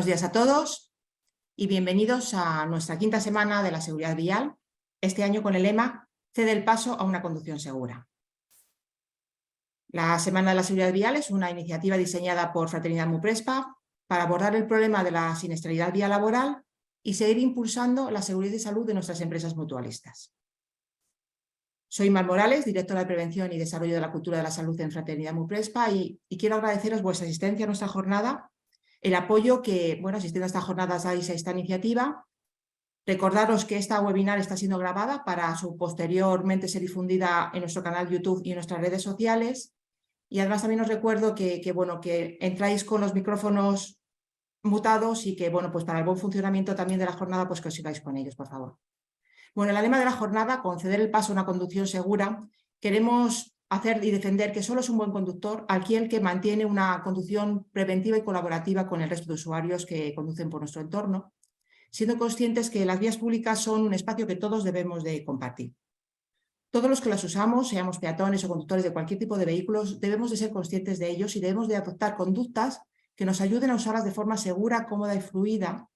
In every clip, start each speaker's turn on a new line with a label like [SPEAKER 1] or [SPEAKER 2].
[SPEAKER 1] Buenos días a todos y bienvenidos a nuestra quinta semana de la seguridad vial, este año con el lema Cede el paso a una conducción segura. La Semana de la Seguridad Vial es una iniciativa diseñada por Fraternidad Muprespa para abordar el problema de la siniestralidad vial laboral y seguir impulsando la seguridad y salud de nuestras empresas mutualistas. Soy Mar Morales, directora de Prevención y Desarrollo de la Cultura de la Salud en Fraternidad Muprespa y quiero agradeceros vuestra asistencia a nuestra jornada, el apoyo que, asistiendo a esta jornada dais a esta iniciativa. Recordaros que esta webinar está siendo grabada para su posteriormente ser difundida en nuestro canal YouTube y en nuestras redes sociales. Y además también os recuerdo que entráis con los micrófonos mutados y que, pues para el buen funcionamiento también de la jornada, pues que os sigáis con ellos, por favor. Bueno, el lema de la jornada, conceder el paso a una conducción segura, queremos hacer y defender que solo es un buen conductor aquel que mantiene una conducción preventiva y colaborativa con el resto de usuarios que conducen por nuestro entorno, siendo conscientes que las vías públicas son un espacio que todos debemos de compartir. Todos los que las usamos, seamos peatones o conductores de cualquier tipo de vehículos, debemos de ser conscientes de ellos y debemos de adoptar conductas que nos ayuden a usarlas de forma segura, cómoda y fluida,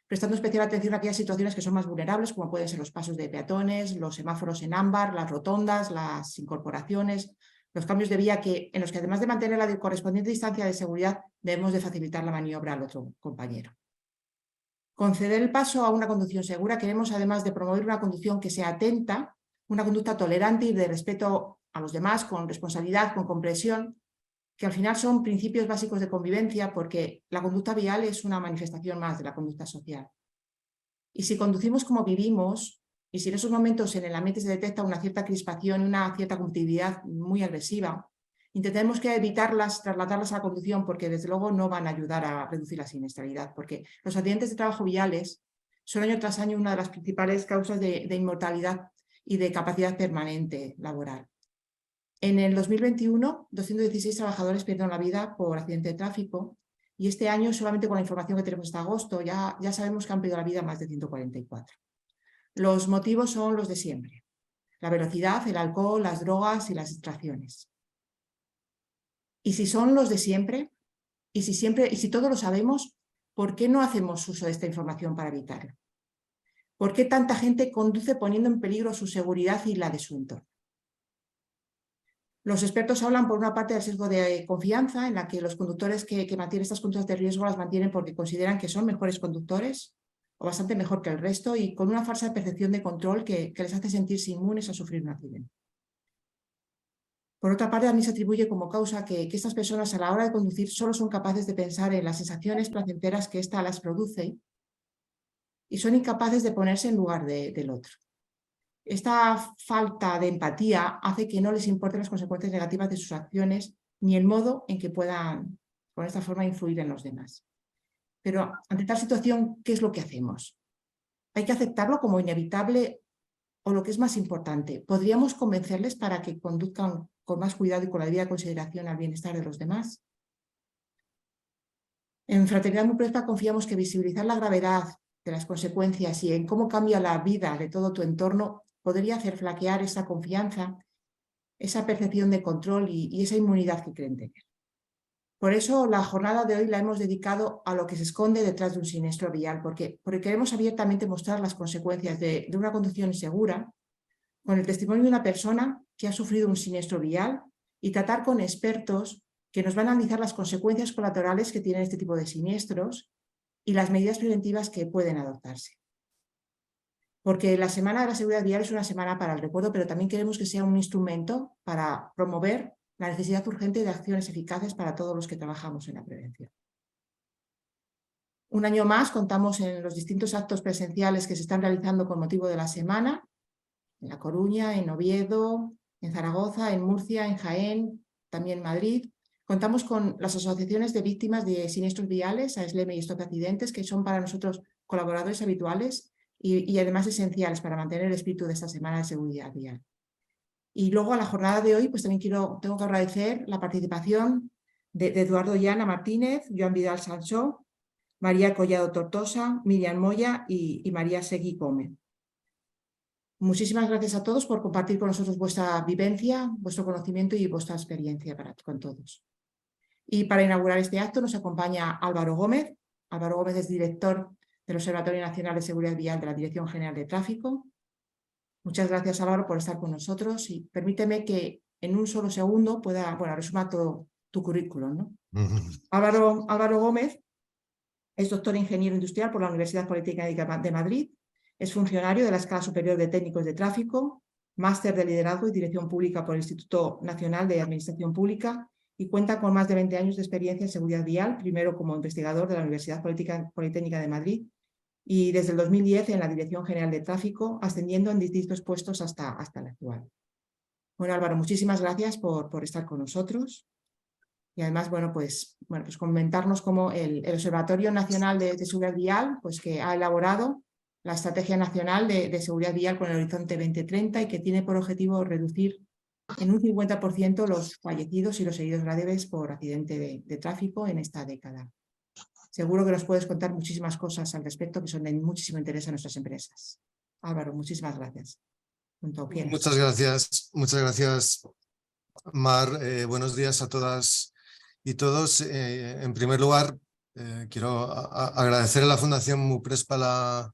[SPEAKER 1] prestando especial atención a aquellas situaciones que son más vulnerables, como pueden ser los pasos de peatones, los semáforos en ámbar, las rotondas, las incorporaciones, los cambios de vía en los que además de mantener la correspondiente distancia de seguridad, debemos de facilitar la maniobra al otro compañero. Conceder el paso a una conducción segura queremos, además de promover una conducción que sea atenta, una conducta tolerante y de respeto a los demás, con responsabilidad, con comprensión, que al final son principios básicos de convivencia, porque la conducta vial es una manifestación más de la conducta social. Y si conducimos como vivimos, y si en esos momentos en el ambiente se detecta una cierta crispación, una cierta competitividad muy agresiva, intentemos que evitarlas, trasladarlas a la conducción, porque desde luego no van a ayudar a reducir la siniestralidad, porque los accidentes de trabajo viales son año tras año una de las principales causas de inmortalidad y de capacidad permanente laboral. En el 2021, 216 trabajadores perdieron la vida por accidente de tráfico y este año, solamente con la información que tenemos hasta agosto, ya sabemos que han perdido la vida más de 144. Los motivos son los de siempre: la velocidad, el alcohol, las drogas y las distracciones. Y si son los de siempre, y si todos lo sabemos, ¿por qué no hacemos uso de esta información para evitarlo? ¿Por qué tanta gente conduce poniendo en peligro su seguridad y la de su entorno? Los expertos hablan, por una parte, del sesgo de confianza, en la que los conductores que mantienen estas conductas de riesgo las mantienen porque consideran que son mejores conductores o bastante mejor que el resto, y con una falsa percepción de control que les hace sentirse inmunes a sufrir un accidente. Por otra parte, también se atribuye como causa que estas personas a la hora de conducir solo son capaces de pensar en las sensaciones placenteras que ésta las produce y son incapaces de ponerse en lugar del otro. Esta falta de empatía hace que no les importen las consecuencias negativas de sus acciones ni el modo en que puedan, con esta forma, influir en los demás. Pero ante tal situación, ¿qué es lo que hacemos? ¿Hay que aceptarlo como inevitable o, lo que es más importante, podríamos convencerles para que conduzcan con más cuidado y con la debida consideración al bienestar de los demás? En Fraternidad Muprespa confiamos que visibilizar la gravedad de las consecuencias y en cómo cambia la vida de todo tu entorno podría hacer flaquear esa confianza, esa percepción de control y esa inmunidad que creen tener. Por eso la jornada de hoy la hemos dedicado a lo que se esconde detrás de un siniestro vial, porque queremos abiertamente mostrar las consecuencias de una conducción insegura, con el testimonio de una persona que ha sufrido un siniestro vial, y tratar con expertos que nos van a analizar las consecuencias colaterales que tienen este tipo de siniestros y las medidas preventivas que pueden adoptarse. Porque la Semana de la Seguridad Vial es una semana para el recuerdo, pero también queremos que sea un instrumento para promover la necesidad urgente de acciones eficaces para todos los que trabajamos en la prevención. Un año más contamos en los distintos actos presenciales que se están realizando con motivo de la semana, en La Coruña, en Oviedo, en Zaragoza, en Murcia, en Jaén, también en Madrid. Contamos con las asociaciones de víctimas de siniestros viales, AESLEME y Stop Accidentes, que son para nosotros colaboradores habituales y además esenciales para mantener el espíritu de esta Semana de Seguridad Vial. Y luego, a la jornada de hoy, pues también tengo que agradecer la participación de Eduardo Llana Martínez, Joan Vidal Sancho, María Collado Tortosa, Miriam Moya y María Seguí Gómez. Muchísimas gracias a todos por compartir con nosotros vuestra vivencia, vuestro conocimiento y vuestra experiencia con todos. Y para inaugurar este acto nos acompaña Álvaro Gómez, Álvaro Gómez es director del Observatorio Nacional de Seguridad Vial de la Dirección General de Tráfico. Muchas gracias, Álvaro, por estar con nosotros y permíteme que en un solo segundo pueda resumir todo tu currículum, ¿no? Álvaro Gómez es doctor ingeniero industrial por la Universidad Politécnica de Madrid, es funcionario de la Escala Superior de Técnicos de Tráfico, máster de Liderazgo y Dirección Pública por el Instituto Nacional de Administración Pública y cuenta con más de 20 años de experiencia en seguridad vial, primero como investigador de la Universidad Politécnica de Madrid y desde el 2010 en la Dirección General de Tráfico, ascendiendo en distintos puestos hasta el actual. Bueno, Álvaro, muchísimas gracias por estar con nosotros. Y además, pues comentarnos cómo el Observatorio Nacional de Seguridad Vial, pues que ha elaborado la Estrategia Nacional de Seguridad Vial con el Horizonte 2030 y que tiene por objetivo reducir en un 50% los fallecidos y los heridos graves por accidente de tráfico en esta década. Seguro que nos puedes contar muchísimas cosas al respecto que son de muchísimo interés a nuestras empresas. Álvaro, muchísimas gracias.
[SPEAKER 2] Muchas gracias, Mar. Buenos días a todas y todos. En primer lugar, quiero agradecer a la Fundación MUPRESPA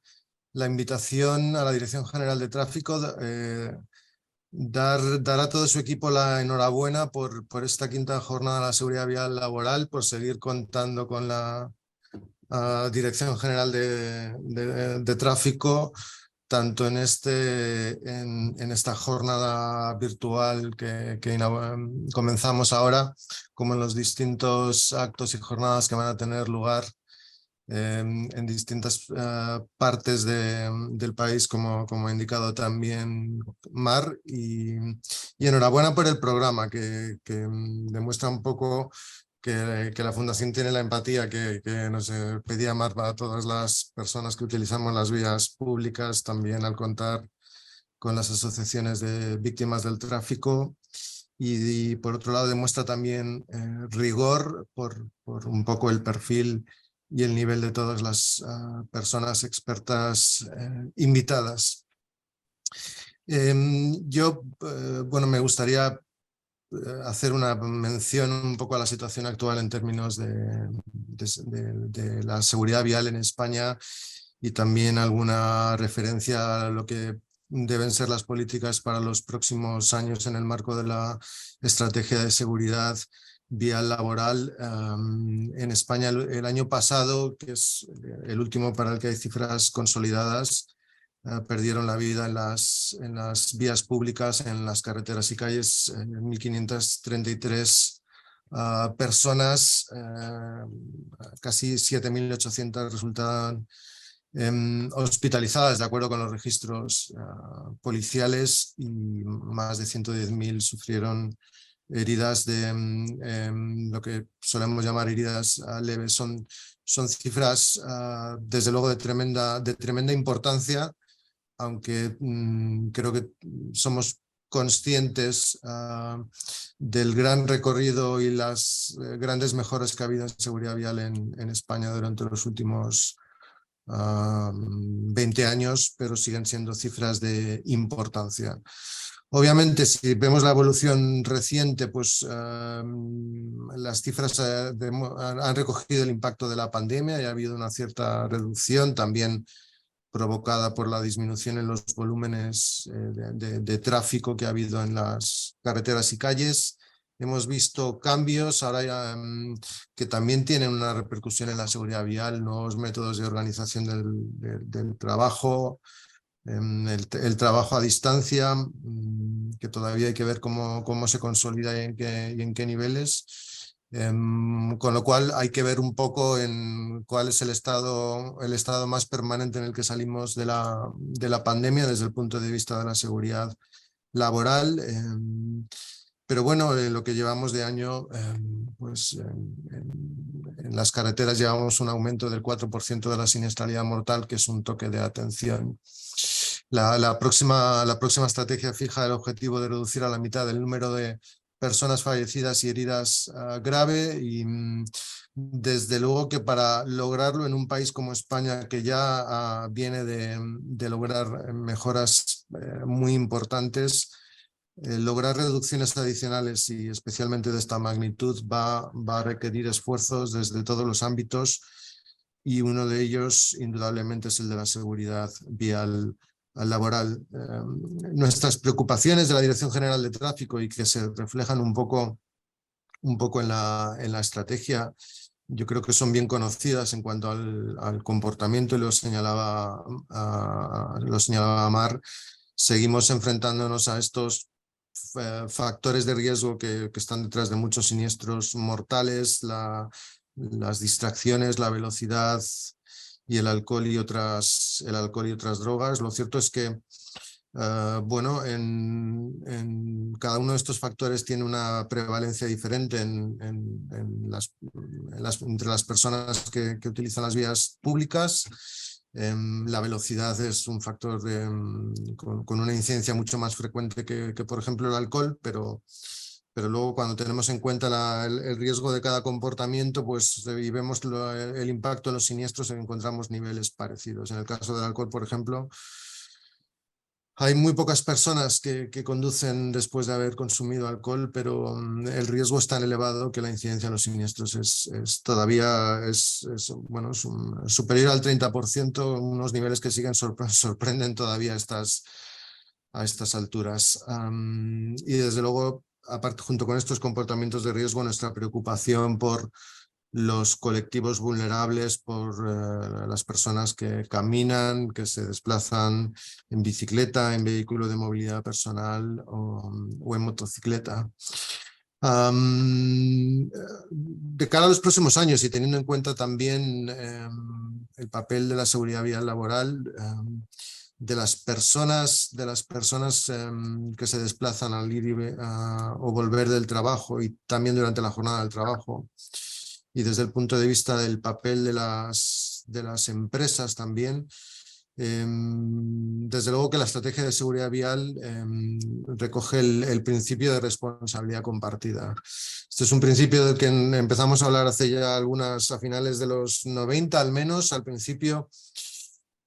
[SPEAKER 2] la invitación a la Dirección General de Tráfico, dar a todo su equipo la enhorabuena por esta quinta jornada de la seguridad vial laboral, por seguir contando con la Dirección General de Tráfico, tanto en esta jornada virtual que comenzamos ahora, como en los distintos actos y jornadas que van a tener lugar en distintas partes del país, como ha indicado también Mar, y enhorabuena por el programa, que demuestra un poco que la Fundación tiene la empatía que nos pedía Mar para todas las personas que utilizamos las vías públicas, también al contar con las asociaciones de víctimas del tráfico. Y por otro lado demuestra también rigor por un poco el perfil y el nivel de todas las personas expertas invitadas. Yo, me gustaría hacer una mención un poco a la situación actual en términos de la seguridad vial en España y también alguna referencia a lo que deben ser las políticas para los próximos años en el marco de la estrategia de seguridad vial laboral. En España el año pasado, que es el último para el que hay cifras consolidadas, perdieron la vida en las vías públicas, en las carreteras y calles, 1.533 personas, casi 7.800 resultaban hospitalizadas de acuerdo con los registros policiales y más de 110.000 sufrieron heridas de lo que solemos llamar heridas leves. Son cifras desde luego de tremenda importancia, aunque creo que somos conscientes del gran recorrido y las grandes mejoras que ha habido en seguridad vial en España durante los últimos 20 años, pero siguen siendo cifras de importancia. Obviamente, si vemos la evolución reciente, pues las cifras han recogido el impacto de la pandemia y ha habido una cierta reducción, también provocada por la disminución en los volúmenes de tráfico que ha habido en las carreteras y calles. Hemos visto cambios ahora que también tienen una repercusión en la seguridad vial, nuevos métodos de organización del trabajo, el trabajo a distancia, que todavía hay que ver cómo se consolida y en qué niveles. Con lo cual hay que ver un poco en cuál es el estado más permanente en el que salimos de la pandemia desde el punto de vista de la seguridad laboral. Pero bueno, lo que llevamos de año, pues en las carreteras llevamos un aumento del 4% de la siniestralidad mortal, que es un toque de atención. La próxima estrategia fija el objetivo de reducir a la mitad el número de personas fallecidas y heridas grave, y desde luego que para lograrlo en un país como España, que ya viene de lograr mejoras muy importantes, lograr reducciones adicionales y especialmente de esta magnitud va a requerir esfuerzos desde todos los ámbitos, y uno de ellos indudablemente es el de la seguridad vial laboral. Nuestras preocupaciones de la Dirección General de Tráfico y que se reflejan un poco en la estrategia, yo creo que son bien conocidas en cuanto al comportamiento, y lo señalaba Mar. Seguimos enfrentándonos a estos factores de riesgo que están detrás de muchos siniestros mortales, las distracciones, la velocidad y el alcohol y otras drogas. Lo cierto es que bueno, en cada uno de estos factores tiene una prevalencia diferente entre las personas que utilizan las vías públicas. La velocidad es un factor con una incidencia mucho más frecuente que por ejemplo, el alcohol, pero luego cuando tenemos en cuenta el riesgo de cada comportamiento, pues, y vemos el impacto en los siniestros, encontramos niveles parecidos. En el caso del alcohol, por ejemplo, hay muy pocas personas que conducen después de haber consumido alcohol, pero el riesgo es tan elevado que la incidencia en los siniestros es todavía superior al 30%, unos niveles que sorprenden todavía a estas alturas. Y desde luego, aparte, junto con estos comportamientos de riesgo, nuestra preocupación por los colectivos vulnerables, por las personas que caminan, que se desplazan en bicicleta, en vehículo de movilidad personal o en motocicleta. De cara a los próximos años y teniendo en cuenta también el papel de la seguridad vial laboral, de las personas que se desplazan al ir o volver del trabajo y también durante la jornada del trabajo, y desde el punto de vista del papel de las empresas también, desde luego que la estrategia de seguridad vial recoge el principio de responsabilidad compartida. Este es un principio del que empezamos a hablar hace ya a finales de los 90 al menos. Al principio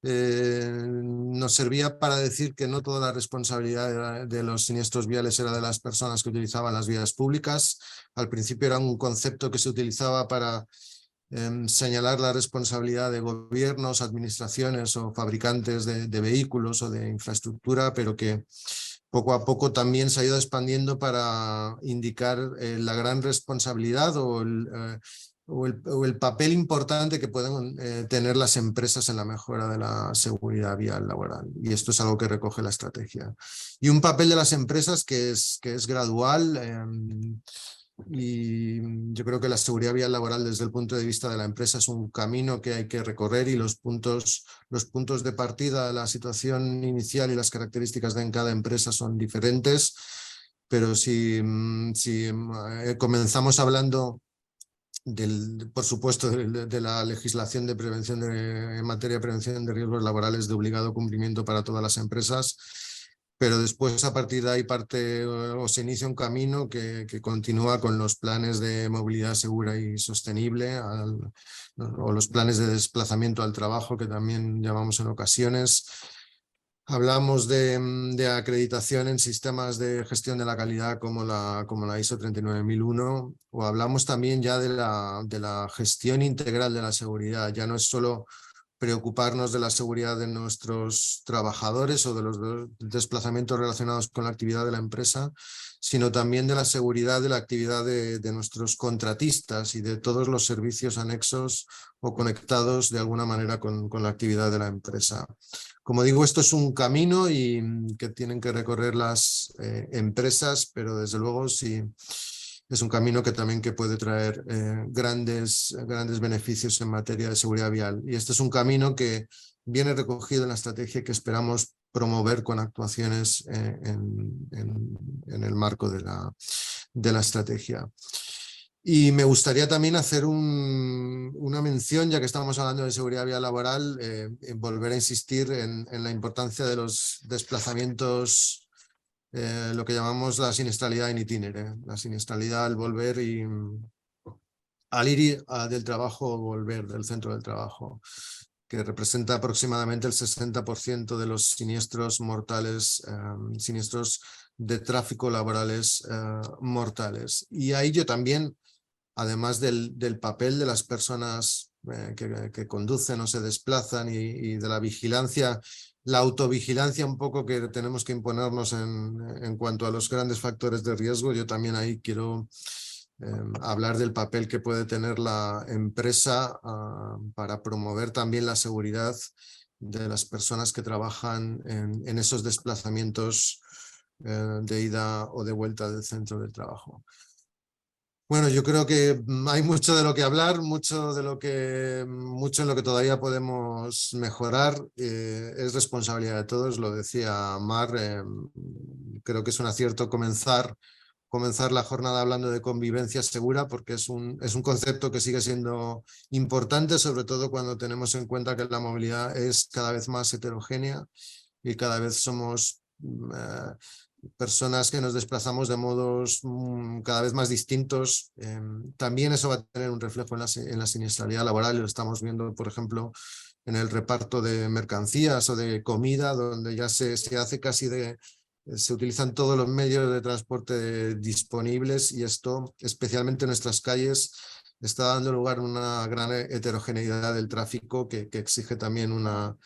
[SPEAKER 2] nos servía para decir que no toda la responsabilidad de los siniestros viales era de las personas que utilizaban las vías públicas. Al principio era un concepto que se utilizaba para señalar la responsabilidad de gobiernos, administraciones o fabricantes de vehículos o de infraestructura, pero que poco a poco también se ha ido expandiendo para indicar la gran responsabilidad o el papel importante que pueden tener las empresas en la mejora de la seguridad vial laboral. Y esto es algo que recoge la estrategia. Y un papel de las empresas que es gradual. Y yo creo que la seguridad vial laboral desde el punto de vista de la empresa es un camino que hay que recorrer, y los puntos de partida, la situación inicial y las características de cada empresa son diferentes. Pero si comenzamos hablando por supuesto, de la legislación de prevención en materia de prevención de riesgos laborales de obligado cumplimiento para todas las empresas, pero después a partir de ahí parte o se inicia un camino que continúa con los planes de movilidad segura y sostenible o los planes de desplazamiento al trabajo, que también llamamos en ocasiones. Hablamos de acreditación en sistemas de gestión de la calidad como la ISO 39001, o hablamos también ya de la gestión integral de la seguridad. Ya no es solo preocuparnos de la seguridad de nuestros trabajadores o de los desplazamientos relacionados con la actividad de la empresa, sino también de la seguridad de la actividad de nuestros contratistas y de todos los servicios anexos o conectados de alguna manera con la actividad de la empresa. Como digo, esto es un camino y que tienen que recorrer las empresas, pero desde luego sí es un camino que también puede traer grandes beneficios en materia de seguridad vial. Y este es un camino que viene recogido en la estrategia que esperamos promover con actuaciones en el marco de la estrategia. Y me gustaría también hacer una mención, ya que estamos hablando de seguridad vial laboral, volver a insistir en la importancia de los desplazamientos, lo que llamamos la siniestralidad in itinere, la siniestralidad al volver y al ir del trabajo o volver del centro del trabajo, que representa aproximadamente el 60% de los siniestros mortales, siniestros de tráfico laborales mortales. Y a ello también, además del papel de las personas que conducen o se desplazan y de la vigilancia, la autovigilancia un poco que tenemos que imponernos en cuanto a los grandes factores de riesgo. Yo también ahí quiero hablar del papel que puede tener la empresa para promover también la seguridad de las personas que trabajan en esos desplazamientos de ida o de vuelta del centro de trabajo. Bueno, yo creo que hay mucho de lo que hablar, mucho en lo que todavía podemos mejorar. Es responsabilidad de todos, lo decía Mar. Creo que es un acierto comenzar la jornada hablando de convivencia segura, porque es un concepto que sigue siendo importante, sobre todo cuando tenemos en cuenta que la movilidad es cada vez más heterogénea y cada vez somos personas que nos desplazamos de modos cada vez más distintos. También eso va a tener un reflejo en la siniestralidad laboral, y lo estamos viendo, por ejemplo, en el reparto de mercancías o de comida, donde ya se hace casi se utilizan todos los medios de transporte disponibles, y esto, especialmente en nuestras calles, está dando lugar a una gran heterogeneidad del tráfico que exige también una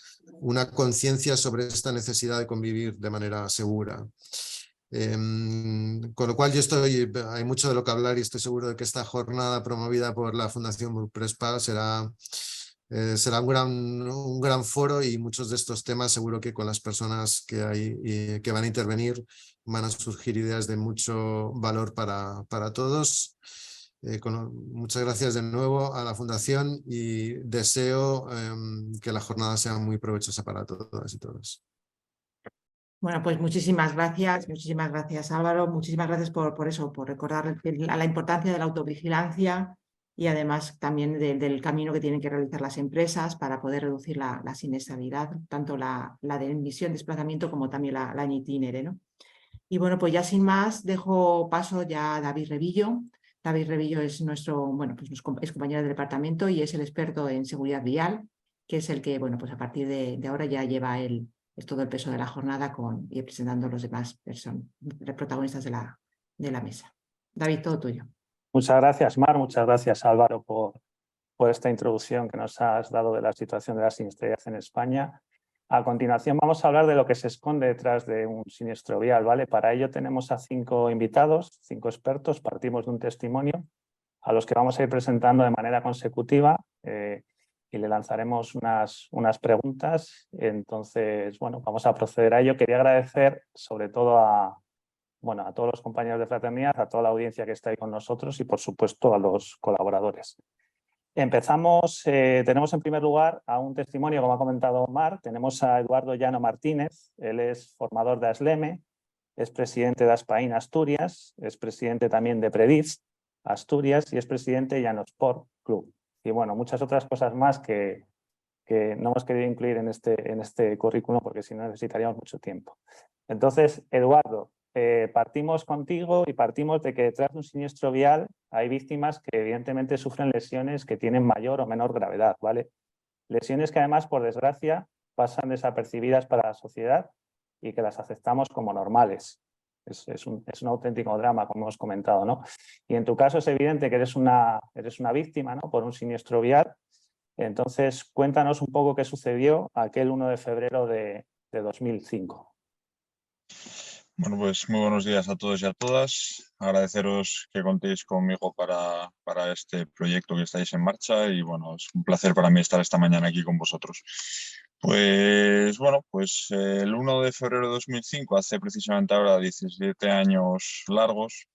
[SPEAKER 2] conciencia sobre esta necesidad de convivir de manera segura. Con lo cual hay mucho de lo que hablar, y estoy seguro de que esta jornada promovida por la Fundación MUPRESPA será un gran foro, y muchos de estos temas seguro que con las personas que van a intervenir van a surgir ideas de mucho valor para todos. Muchas gracias de nuevo a la Fundación, y deseo que la jornada sea muy provechosa para todas y todos.
[SPEAKER 1] Bueno, pues muchísimas gracias Álvaro, muchísimas gracias por eso, por recordar la importancia de la autovigilancia y además también del camino que tienen que realizar las empresas para poder reducir la siniestralidad, tanto la de emisión, desplazamiento, como también la en itinere, ¿no? Y bueno, pues ya sin más, dejo paso ya a David Revillo. David Revillo es es compañero del departamento y es el experto en seguridad vial, que es el que, bueno, pues a partir de ahora ya lleva todo el peso de la jornada y presentando a los demás protagonistas de la mesa. David, todo tuyo.
[SPEAKER 3] Muchas gracias, Mar. Muchas gracias, Álvaro, por esta introducción que nos has dado de la situación de la siniestralidad en España. A continuación vamos a hablar de lo que se esconde detrás de un siniestro vial, ¿vale? Para ello tenemos a 5 invitados, 5 expertos. Partimos de un testimonio a los que vamos a ir presentando de manera consecutiva y le lanzaremos unas preguntas. Entonces, bueno, vamos a proceder a ello. Quería agradecer sobre todo a todos los compañeros de Fraternidad, a toda la audiencia que está ahí con nosotros y, por supuesto, a los colaboradores. Empezamos, tenemos en primer lugar a un testimonio, como ha comentado Mar. Tenemos a Eduardo Llano Martínez. Él es formador de ASLEME, es presidente de Aspain Asturias, es presidente también de Predis Asturias y es presidente de Llanosport Club. Y bueno, muchas otras cosas más que no hemos querido incluir en este currículum, porque si no necesitaríamos mucho tiempo. Entonces, Eduardo, partimos contigo y partimos de que detrás de un siniestro vial hay víctimas que evidentemente sufren lesiones que tienen mayor o menor gravedad, ¿vale? Lesiones que además, por desgracia, pasan desapercibidas para la sociedad y que las aceptamos como normales. Es un auténtico drama, como hemos comentado, ¿no? Y en tu caso es evidente que eres una víctima, ¿no?, por un siniestro vial. Entonces, cuéntanos un poco qué sucedió aquel 1 de febrero de 2005.
[SPEAKER 4] Bueno, pues muy buenos días a todos y a todas. Agradeceros que contéis conmigo para este proyecto que estáis en marcha, y bueno, es un placer para mí estar esta mañana aquí con vosotros. Pues bueno, el 1 de febrero de 2005, hace precisamente ahora 17 años largos,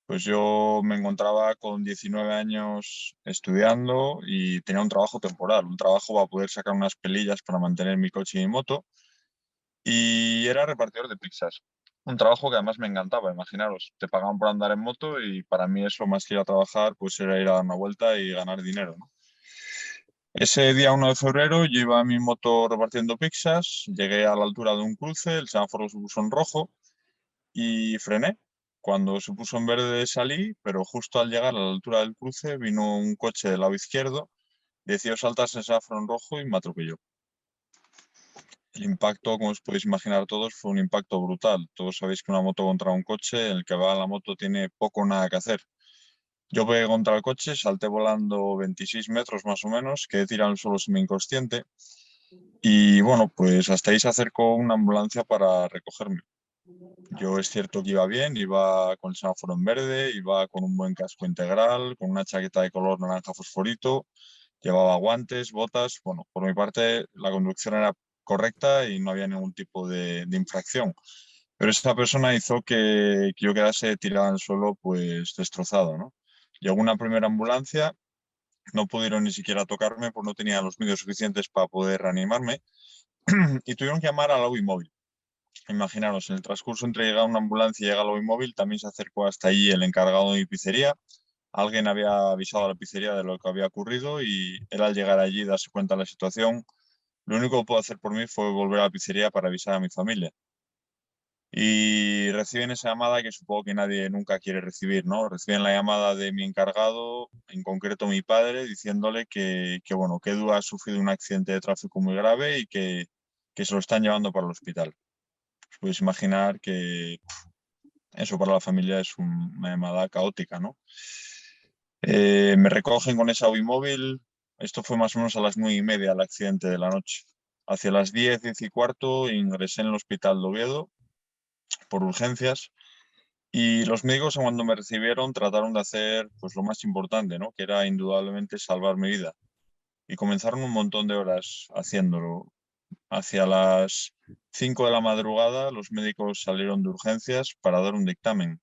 [SPEAKER 4] pues yo me encontraba con 19 años estudiando y tenía un trabajo temporal, un trabajo para poder sacar unas pelillas para mantener mi coche y mi moto, y era repartidor de pizzas. Un trabajo que además me encantaba. Imaginaros, te pagaban por andar en moto y para mí eso, más que ir a trabajar, pues era ir a dar una vuelta y ganar dinero, ¿no? Ese día 1 de febrero yo iba a mi moto repartiendo pizzas, llegué a la altura de un cruce, el semáforo se puso en rojo y frené. Cuando se puso en verde salí, pero justo al llegar a la altura del cruce vino un coche del lado izquierdo, decidió saltarse el semáforo en rojo y me atropelló. El impacto, como os podéis imaginar todos, fue un impacto brutal. Todos sabéis que una moto contra un coche, el que va a la moto tiene poco o nada que hacer. Yo pegué contra el coche, salté volando 26 metros más o menos, quedé tirado al suelo semi-inconsciente y bueno, pues hasta ahí se acercó una ambulancia para recogerme. Yo es cierto que iba bien, iba con el semáforo en verde, iba con un buen casco integral, con una chaqueta de color naranja fosforito, llevaba guantes, botas. Bueno, por mi parte la conducción era correcta y no había ningún tipo de infracción. Pero esa persona hizo que yo quedase tirado en el suelo, pues destrozado, ¿no? Llegó una primera ambulancia, no pudieron ni siquiera tocarme, pues no tenía los medios suficientes para poder reanimarme y tuvieron que llamar a la UBI móvil. Imaginaros, en el transcurso entre llegar una ambulancia y llega al móvil, también se acercó hasta allí el encargado de mi pizzería. Alguien había avisado a la pizzería de lo que había ocurrido y él al llegar allí y darse cuenta de la situación, lo único que pudo hacer por mí fue volver a la pizzería para avisar a mi familia. Y reciben esa llamada que supongo que nadie nunca quiere recibir, ¿no? Reciben la llamada de mi encargado, en concreto mi padre, diciéndole bueno, que Edu ha sufrido un accidente de tráfico muy grave y que se lo están llevando para el hospital. Os podéis imaginar que eso para la familia es una llamada caótica, ¿no? Me recogen con esa UBI móvil. Esto fue más o menos a las 9:30 el accidente de la noche. Hacia las 10, 10:15 ingresé en el hospital de Oviedo por urgencias y los médicos cuando me recibieron trataron de hacer pues lo más importante, ¿no? Que era indudablemente salvar mi vida. Y comenzaron un montón de horas haciéndolo. Hacia las 5 de la madrugada los médicos salieron de urgencias para dar un dictamen.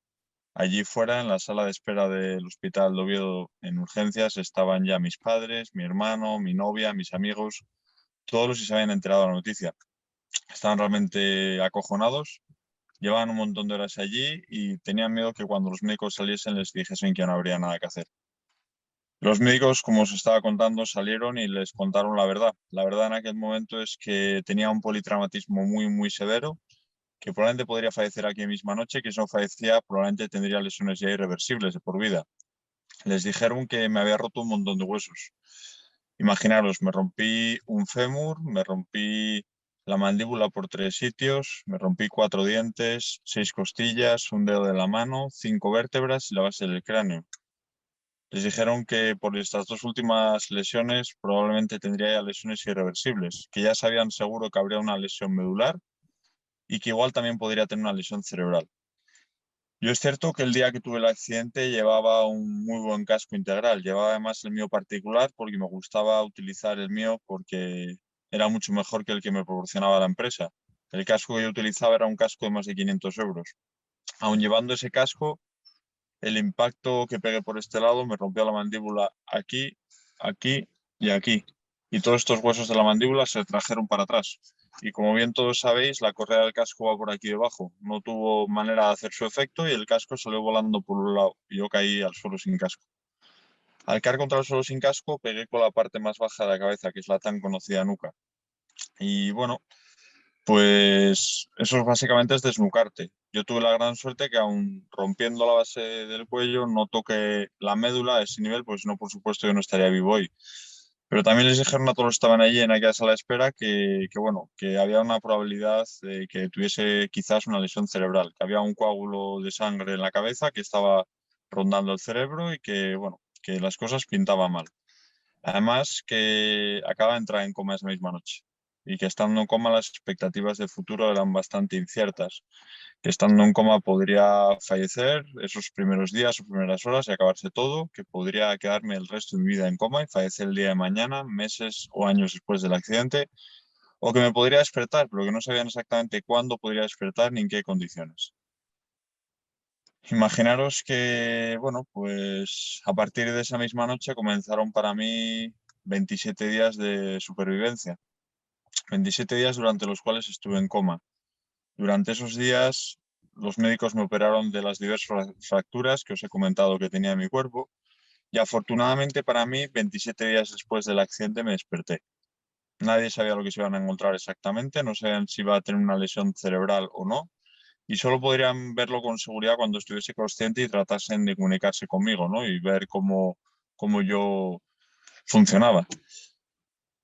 [SPEAKER 4] Allí fuera, en la sala de espera del hospital de Oviedo en urgencias, estaban ya mis padres, mi hermano, mi novia, mis amigos, todos los que se habían enterado de la noticia. Estaban realmente acojonados, llevaban un montón de horas allí y tenían miedo que cuando los médicos saliesen les dijesen que no habría nada que hacer. Los médicos, como os estaba contando, salieron y les contaron la verdad. La verdad en aquel momento es que tenía un politraumatismo muy, muy severo, que probablemente podría fallecer aquella misma noche, que si no fallecía probablemente tendría lesiones ya irreversibles de por vida. Les dijeron que me había roto un montón de huesos. Imaginaros, me rompí un fémur, me rompí la mandíbula por 3 sitios, me rompí 4 dientes, 6 costillas, un dedo de la mano, 5 vértebras y la base del cráneo. Les dijeron que por estas 2 últimas lesiones probablemente tendría ya lesiones irreversibles, que ya sabían seguro que habría una lesión medular y que igual también podría tener una lesión cerebral. Yo es cierto que el día que tuve el accidente llevaba un muy buen casco integral, llevaba además el mío particular porque me gustaba utilizar el mío porque era mucho mejor que el que me proporcionaba la empresa. El casco que yo utilizaba era un casco de más de 500 euros. Aun llevando ese casco, el impacto que pegué por este lado me rompió la mandíbula aquí, aquí y aquí. Y todos estos huesos de la mandíbula se trajeron para atrás. Y como bien todos sabéis, la correa del casco va por aquí debajo. No tuvo manera de hacer su efecto y el casco salió volando por un lado. Y yo caí al suelo sin casco. Al caer contra el suelo sin casco, pegué con la parte más baja de la cabeza, que es la tan conocida nuca. Y bueno, pues eso básicamente es desnucarte. Yo tuve la gran suerte que aun rompiendo la base del cuello no toqué la médula a ese nivel, pues no, por supuesto yo no estaría vivo hoy. Pero también les dijeron a todos los que estaban allí en aquella sala de espera bueno, que había una probabilidad de que tuviese quizás una lesión cerebral, que había un coágulo de sangre en la cabeza que estaba rondando el cerebro y que, bueno, que las cosas pintaban mal. Además, que acaba de entrar en coma esa misma noche y que estando en coma las expectativas de futuro eran bastante inciertas, que estando en coma podría fallecer esos primeros días o primeras horas y acabarse todo, que podría quedarme el resto de mi vida en coma y fallecer el día de mañana, meses o años después del accidente, o que me podría despertar, pero que no sabían exactamente cuándo podría despertar ni en qué condiciones. Imaginaros que, bueno, pues a partir de esa misma noche comenzaron para mí 27 días de supervivencia. 27 días durante los cuales estuve en coma. Durante esos días los médicos me operaron de las diversas fracturas que os he comentado que tenía en mi cuerpo y afortunadamente para mí 27 días después del accidente me desperté. Nadie sabía lo que se iban a encontrar exactamente, no sabían si iba a tener una lesión cerebral o no y solo podrían verlo con seguridad cuando estuviese consciente y tratasen de comunicarse conmigo, ¿no? Y ver cómo yo funcionaba.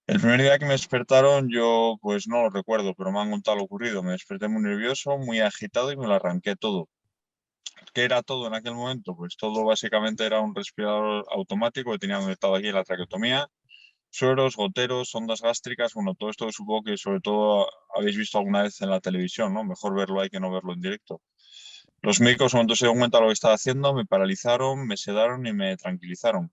[SPEAKER 4] El primer día que me despertaron yo pues no lo recuerdo, pero me han contado lo ocurrido. Me desperté muy nervioso, muy agitado y me lo arranqué todo. ¿Qué era todo en aquel momento? Pues todo básicamente era un respirador automático que tenía conectado aquí en la traqueotomía, sueros, goteros, sondas gástricas, bueno, todo esto que supongo que sobre todo habéis visto alguna vez en la televisión, ¿no? Mejor verlo ahí que no verlo en directo. Los médicos, cuando se dieron cuenta de lo que estaba haciendo, me paralizaron, me sedaron y me tranquilizaron.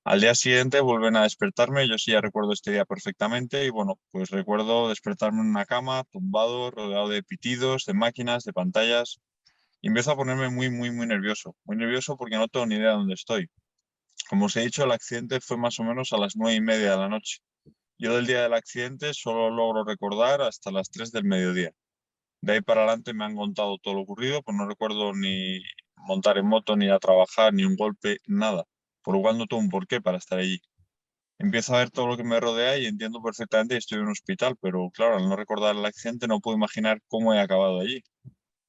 [SPEAKER 4] Al día siguiente vuelven a despertarme, yo sí ya recuerdo este día perfectamente y bueno, pues recuerdo despertarme en una cama, tumbado, rodeado de pitidos, de máquinas, de pantallas y empiezo a ponerme muy nervioso porque no tengo ni idea de dónde estoy. Como os he dicho, el accidente fue más o menos a las 9:30 de la noche. Yo del día del accidente solo logro recordar hasta las 3 del mediodía. De ahí para adelante me han contado todo lo ocurrido, pues no recuerdo ni montar en moto, ni ir a trabajar, ni un golpe, nada. Por lo cual no tengo un porqué para estar allí. Empiezo a ver todo lo que me rodea y entiendo perfectamente que estoy en un hospital, pero claro, al no recordar el accidente no puedo imaginar cómo he acabado allí.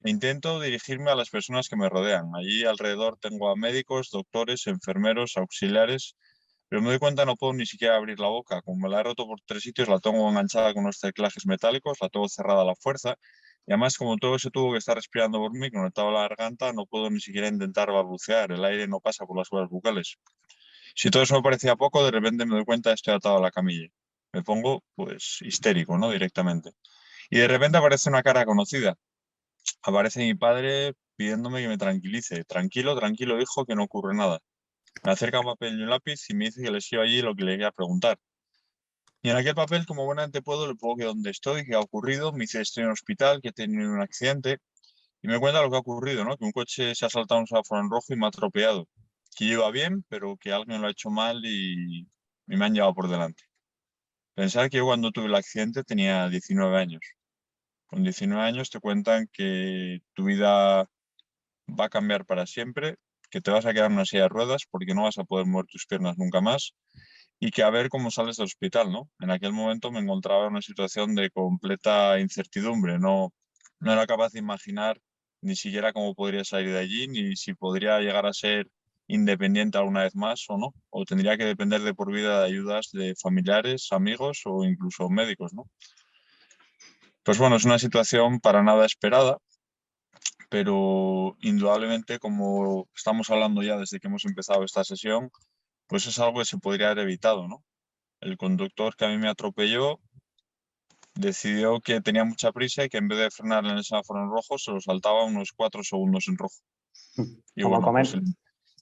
[SPEAKER 4] Intento dirigirme a las personas que me rodean. Allí alrededor tengo a médicos, doctores, enfermeros, auxiliares, pero me doy cuenta no puedo ni siquiera abrir la boca. Como me la he roto por 3 sitios, la tengo enganchada con unos teclajes metálicos, la tengo cerrada a la fuerza. Y además, como todo ese tubo que está respirando por mí, conectado a la garganta, no puedo ni siquiera intentar balbucear. El aire no pasa por las cuerdas bucales. Si todo eso me parecía poco, de repente me doy cuenta que estoy atado a la camilla. Me pongo, pues, histérico, ¿no? Directamente. Y de repente aparece una cara conocida. Aparece mi padre pidiéndome que me tranquilice. Tranquilo, tranquilo, hijo, que no ocurre nada. Me acerca un papel y un lápiz y me dice que le escriba allí lo que le quería preguntar. Y en aquel papel, como buenamente puedo, le pongo que dónde estoy, qué ha ocurrido. Me dice estoy en un hospital, que he tenido un accidente. Y me cuenta lo que ha ocurrido, ¿no? Que un coche se ha saltado un semáforo en rojo y me ha atropellado. Que yo iba bien, pero que alguien lo ha hecho mal y me han llevado por delante. Pensar que yo cuando tuve el accidente tenía 19 años. Con 19 años te cuentan que tu vida va a cambiar para siempre, que te vas a quedar en una silla de ruedas porque no vas a poder mover tus piernas nunca más y que a ver cómo sales del hospital, ¿no? En aquel momento me encontraba en una situación de completa incertidumbre, no era capaz de imaginar ni siquiera cómo podría salir de allí, ni si podría llegar a ser independiente alguna vez más o no, o tendría que depender de por vida de ayudas de familiares, amigos o incluso médicos, ¿no? Pues bueno, es una situación para nada esperada, pero indudablemente, como estamos hablando ya desde que hemos empezado esta sesión, pues es algo que se podría haber evitado, ¿no? El conductor que a mí me atropelló decidió que tenía mucha prisa y que en vez de frenar en el semáforo en rojo, se lo saltaba unos 4 segundos en rojo. Y
[SPEAKER 3] Como
[SPEAKER 4] bueno,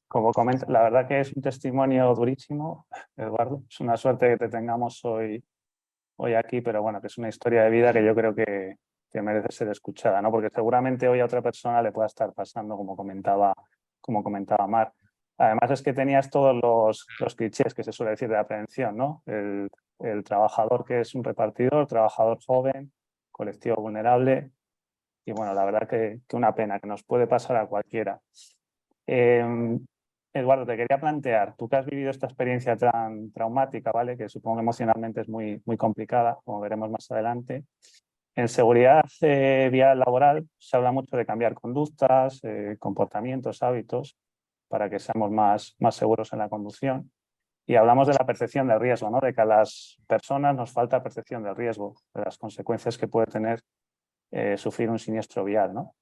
[SPEAKER 4] pues
[SPEAKER 3] comenta, la verdad que es un testimonio durísimo, Eduardo. Es una suerte que te tengamos hoy aquí, pero bueno, que es una historia de vida que yo creo que merece ser escuchada, ¿no? Porque seguramente hoy a otra persona le pueda estar pasando, como comentaba Mar. Además es que tenías todos los clichés que se suele decir de la prevención, ¿no? El trabajador que es un repartidor, trabajador joven, colectivo vulnerable. Y bueno, la verdad que una pena, que nos puede pasar a cualquiera. Eduardo, te quería plantear, tú que has vivido esta experiencia tan traumática, ¿vale? Que supongo que emocionalmente es muy complicada, como veremos más adelante. En seguridad vial laboral se habla mucho de cambiar conductas, comportamientos, hábitos, para que seamos más seguros en la conducción. Y hablamos de la percepción del riesgo, ¿no? De que a las personas nos falta percepción del riesgo, de las consecuencias que puede tener sufrir un siniestro vial, ¿no?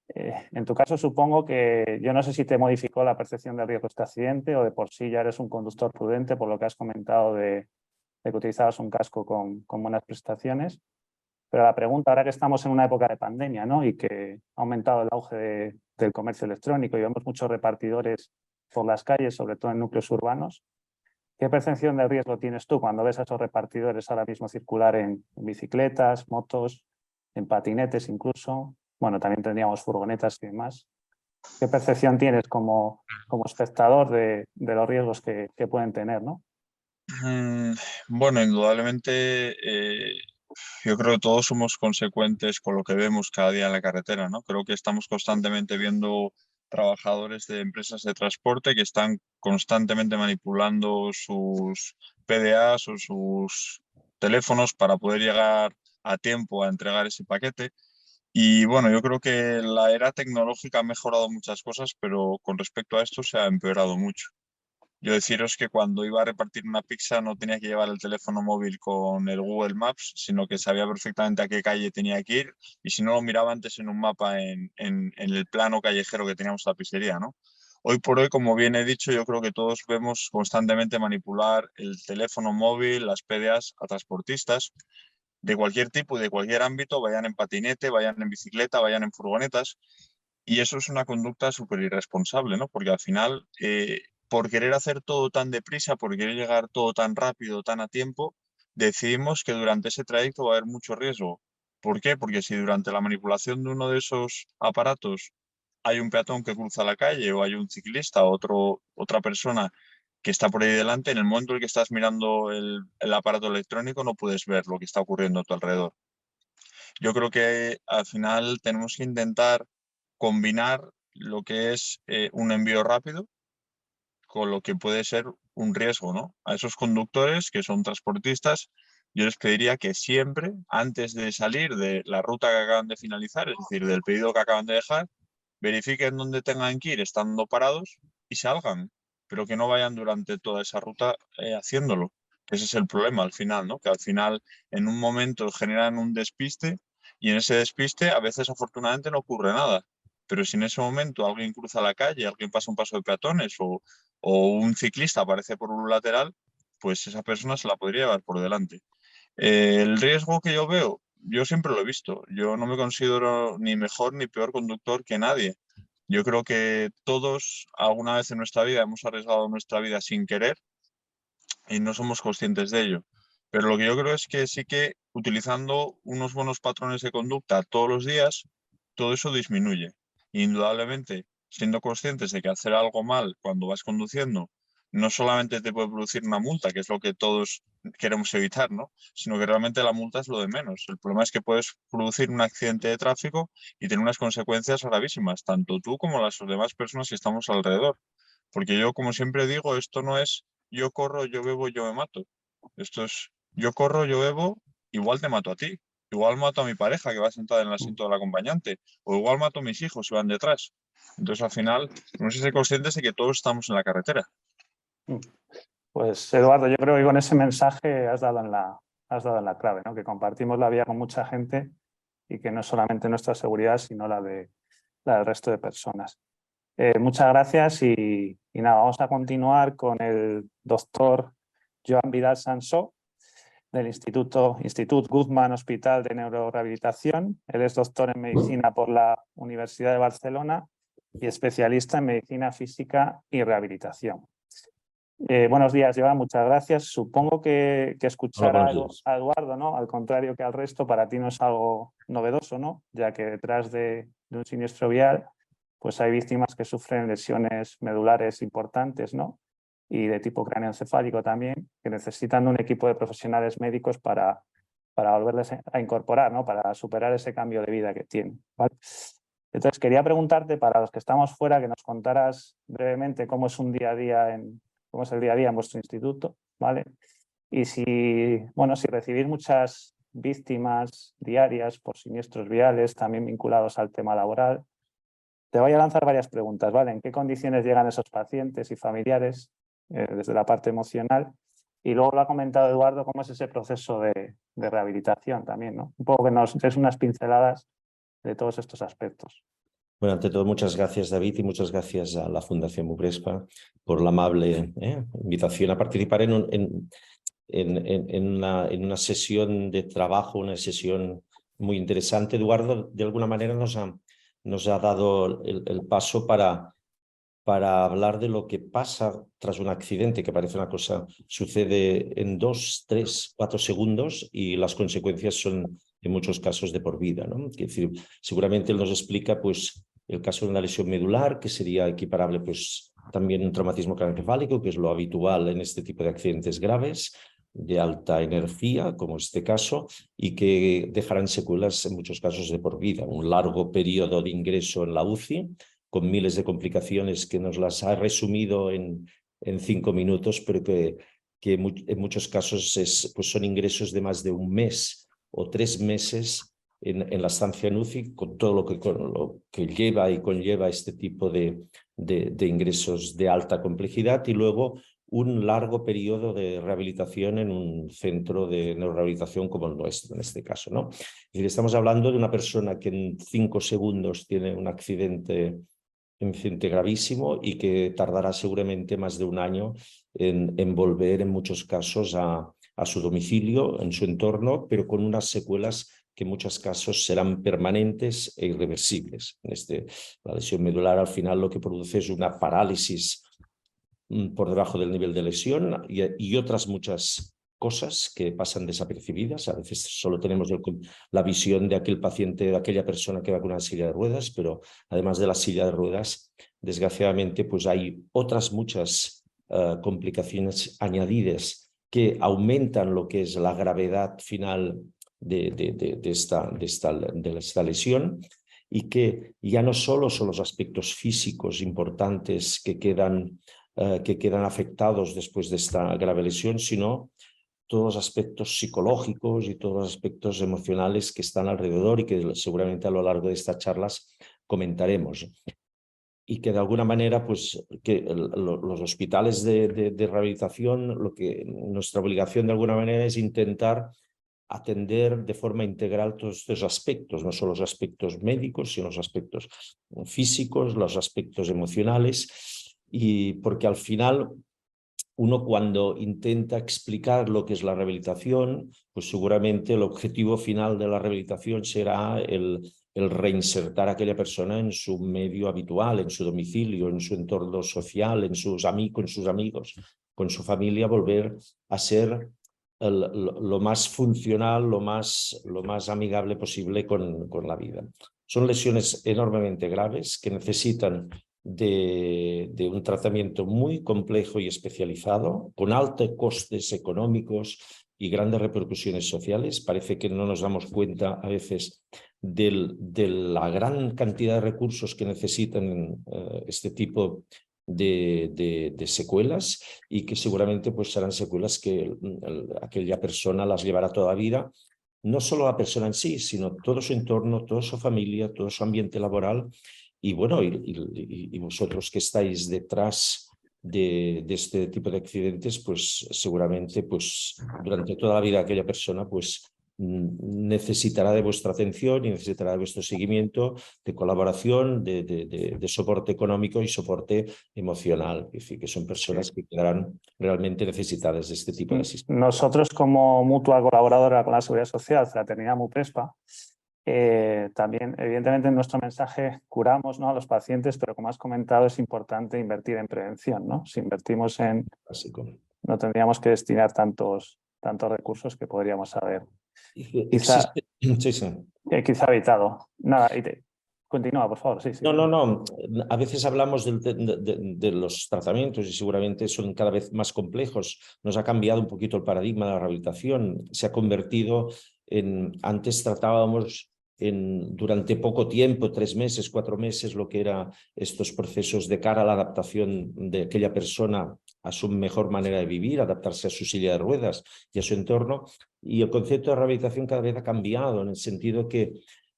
[SPEAKER 3] En tu caso supongo que yo no sé si te modificó la percepción del riesgo este accidente o de por sí ya eres un conductor prudente por lo que has comentado de que utilizabas un casco con buenas prestaciones. Pero la pregunta, ahora que estamos en una época de pandemia, ¿no? Y que ha aumentado el auge del comercio electrónico y vemos muchos repartidores por las calles, sobre todo en núcleos urbanos, ¿qué percepción del riesgo tienes tú cuando ves a esos repartidores ahora mismo circular en bicicletas, motos, en patinetes incluso? Bueno, también tendríamos furgonetas y demás. ¿Qué percepción tienes como espectador de los riesgos que pueden tener, ¿no?
[SPEAKER 4] bueno, indudablemente yo creo que todos somos consecuentes con lo que vemos cada día en la carretera, ¿no? Creo que estamos constantemente viendo trabajadores de empresas de transporte que están constantemente manipulando sus PDAs o sus teléfonos para poder llegar a tiempo a entregar ese paquete. Y bueno, yo creo que la era tecnológica ha mejorado muchas cosas, pero con respecto a esto se ha empeorado mucho. Yo deciros que cuando iba a repartir una pizza no tenía que llevar el teléfono móvil con el Google Maps, sino que sabía perfectamente a qué calle tenía que ir y si no lo miraba antes en un mapa en el plano callejero que teníamos la pizzería, ¿no? Hoy por hoy, como bien he dicho, yo creo que todos vemos constantemente manipular el teléfono móvil, las PDAs a transportistas de cualquier tipo y de cualquier ámbito, vayan en patinete, vayan en bicicleta, vayan en furgonetas. Y eso es una conducta súper irresponsable, ¿no? Porque al final, por querer hacer todo tan deprisa, por querer llegar todo tan rápido, tan a tiempo, decidimos que durante ese trayecto va a haber mucho riesgo. ¿Por qué? Porque si durante la manipulación de uno de esos aparatos hay un peatón que cruza la calle o hay un ciclista o otra persona que está por ahí delante, en el momento en el que estás mirando el aparato electrónico no puedes ver lo que está ocurriendo a tu alrededor. Yo creo que al final tenemos que intentar combinar lo que es un envío rápido con lo que puede ser un riesgo, ¿no? A esos conductores que son transportistas, yo les pediría que siempre, antes de salir de la ruta que acaban de finalizar, es decir, del pedido que acaban de dejar, verifiquen dónde tengan que ir estando parados y salgan, pero que no vayan durante toda esa ruta haciéndolo. Ese es el problema al final, ¿no? Que al final en un momento generan un despiste y en ese despiste a veces afortunadamente no ocurre nada. Pero si en ese momento alguien cruza la calle, alguien pasa un paso de peatones o un ciclista aparece por un lateral, pues esa persona se la podría llevar por delante. El riesgo que yo veo, yo siempre lo he visto. Yo no me considero ni mejor ni peor conductor que nadie. Yo creo que todos alguna vez en nuestra vida hemos arriesgado nuestra vida sin querer y no somos conscientes de ello. Pero lo que yo creo es que sí que utilizando unos buenos patrones de conducta todos los días, todo eso disminuye. Indudablemente, siendo conscientes de que hacer algo mal cuando vas conduciendo no solamente te puede producir una multa, que es lo que todos queremos evitar, ¿no? Sino que realmente la multa es lo de menos. El problema es que puedes producir un accidente de tráfico y tener unas consecuencias gravísimas, tanto tú como las demás personas que estamos alrededor. Porque yo, como siempre digo, esto no es yo corro, yo bebo, yo me mato. Esto es yo corro, yo bebo, igual te mato a ti. Igual mato a mi pareja que va sentada en el asiento del acompañante. O igual mato a mis hijos si van detrás. Entonces, al final, no sé si ser conscientes de que todos estamos en la carretera.
[SPEAKER 3] Pues Eduardo, yo creo que con ese mensaje has dado en la clave, ¿no? Que compartimos la vida con mucha gente y que no es solamente nuestra seguridad, sino la del resto de personas. Muchas gracias y nada, vamos a continuar con el doctor Joan Vidal Sansó del Institut Guzmán Hospital de Neurorehabilitación. Él es doctor en medicina por la Universidad de Barcelona y especialista en medicina física y rehabilitación. Buenos días, Joan, muchas gracias. Supongo que escuchar a Eduardo, ¿no? Al contrario que al resto, para ti no es algo novedoso, ¿no? Ya que detrás de un siniestro vial pues hay víctimas que sufren lesiones medulares importantes, ¿no? Y de tipo cráneoencefálico también, que necesitan un equipo de profesionales médicos para volverles a incorporar, ¿no? Para superar ese cambio de vida que tienen, ¿vale? Entonces, quería preguntarte, para los que estamos fuera, que nos contaras brevemente cómo es un día a día cómo es el día a día en vuestro instituto, ¿vale? Y si recibís muchas víctimas diarias por siniestros viales, también vinculados al tema laboral. Te voy a lanzar varias preguntas, ¿vale? ¿En qué condiciones llegan esos pacientes y familiares desde la parte emocional? Y luego lo ha comentado Eduardo, cómo es ese proceso de rehabilitación también, ¿no? Un poco que nos des unas pinceladas de todos estos aspectos.
[SPEAKER 5] Bueno, ante todo, muchas gracias, David, y muchas gracias a la Fundación Muprespa por la amable invitación a participar en una sesión de trabajo, una sesión muy interesante. Eduardo, de alguna manera, nos ha dado el paso para hablar de lo que pasa tras un accidente, que parece una cosa, sucede en 2, 3, 4 segundos y las consecuencias son en muchos casos de por vida, ¿no? Es decir, seguramente él nos explica pues, el caso de una lesión medular, que sería equiparable pues, también a un traumatismo craneoencefálico, que es lo habitual en este tipo de accidentes graves, de alta energía, como este caso, y que dejarán secuelas en muchos casos de por vida. Un largo periodo de ingreso en la UCI, con miles de complicaciones que nos las ha resumido en 5 minutos, pero que en muchos casos pues son ingresos de más de 1 mes o 3 meses en la estancia en UCI, con todo lo que lleva y conlleva este tipo de ingresos de alta complejidad, y luego un largo periodo de rehabilitación en un centro de neurorehabilitación como el nuestro, en este caso, ¿no? Es decir, estamos hablando de una persona que en 5 segundos tiene un accidente gravísimo y que tardará seguramente más de un año en volver en muchos casos a su domicilio, en su entorno, pero con unas secuelas que en muchos casos serán permanentes e irreversibles. La lesión medular al final lo que produce es una parálisis por debajo del nivel de lesión y otras muchas cosas que pasan desapercibidas. A veces solo tenemos la visión de aquel paciente, de aquella persona que va con una silla de ruedas, pero además de la silla de ruedas, desgraciadamente, pues hay otras muchas complicaciones añadidas que aumentan lo que es la gravedad final de esta lesión, y que ya no solo son los aspectos físicos importantes que quedan afectados después de esta grave lesión, sino todos los aspectos psicológicos y todos los aspectos emocionales que están alrededor y que seguramente a lo largo de estas charlas comentaremos. Y que de alguna manera, pues, que los hospitales de rehabilitación, nuestra obligación de alguna manera es intentar atender de forma integral todos estos aspectos, no solo los aspectos médicos, sino los aspectos físicos, los aspectos emocionales, y porque al final uno cuando intenta explicar lo que es la rehabilitación, pues seguramente el objetivo final de la rehabilitación será el reinsertar a aquella persona en su medio habitual, en su domicilio, en su entorno social, con sus amigos, con su familia, volver a ser lo más funcional, lo más amigable posible con la vida. Son lesiones enormemente graves que necesitan de un tratamiento muy complejo y especializado, con altos costes económicos y grandes repercusiones sociales. Parece que no nos damos cuenta a veces de la gran cantidad de recursos que necesitan este tipo de secuelas, y que seguramente pues serán secuelas que aquella persona las llevará toda la vida. No solo la persona en sí, sino todo su entorno, toda su familia, todo su ambiente laboral. Y bueno, y vosotros que estáis detrás de este tipo de accidentes, pues seguramente pues, durante toda la vida de aquella persona pues, necesitará de vuestra atención y necesitará de vuestro seguimiento, de colaboración, de soporte económico y soporte emocional. Es decir, que son personas que quedarán realmente necesitadas de este tipo de asistencia.
[SPEAKER 3] Nosotros, como mutua colaboradora con la Seguridad Social, Fraternidad MUPRESPA, también, evidentemente, en nuestro mensaje curamos, ¿no?, a los pacientes, pero como has comentado, es importante invertir en prevención, ¿no? Si invertimos en...
[SPEAKER 5] Básico.
[SPEAKER 3] No tendríamos que destinar tantos recursos que podríamos haber quizá evitado. Nada, continúa, por favor. Sí.
[SPEAKER 5] No. A veces hablamos de los tratamientos y seguramente son cada vez más complejos. Nos ha cambiado un poquito el paradigma de la rehabilitación. Se ha convertido en... Antes tratábamos durante poco tiempo, 3 meses, 4 meses, lo que eran estos procesos de cara a la adaptación de aquella persona a su mejor manera de vivir, adaptarse a su silla de ruedas y a su entorno. Y el concepto de rehabilitación cada vez ha cambiado, en el sentido que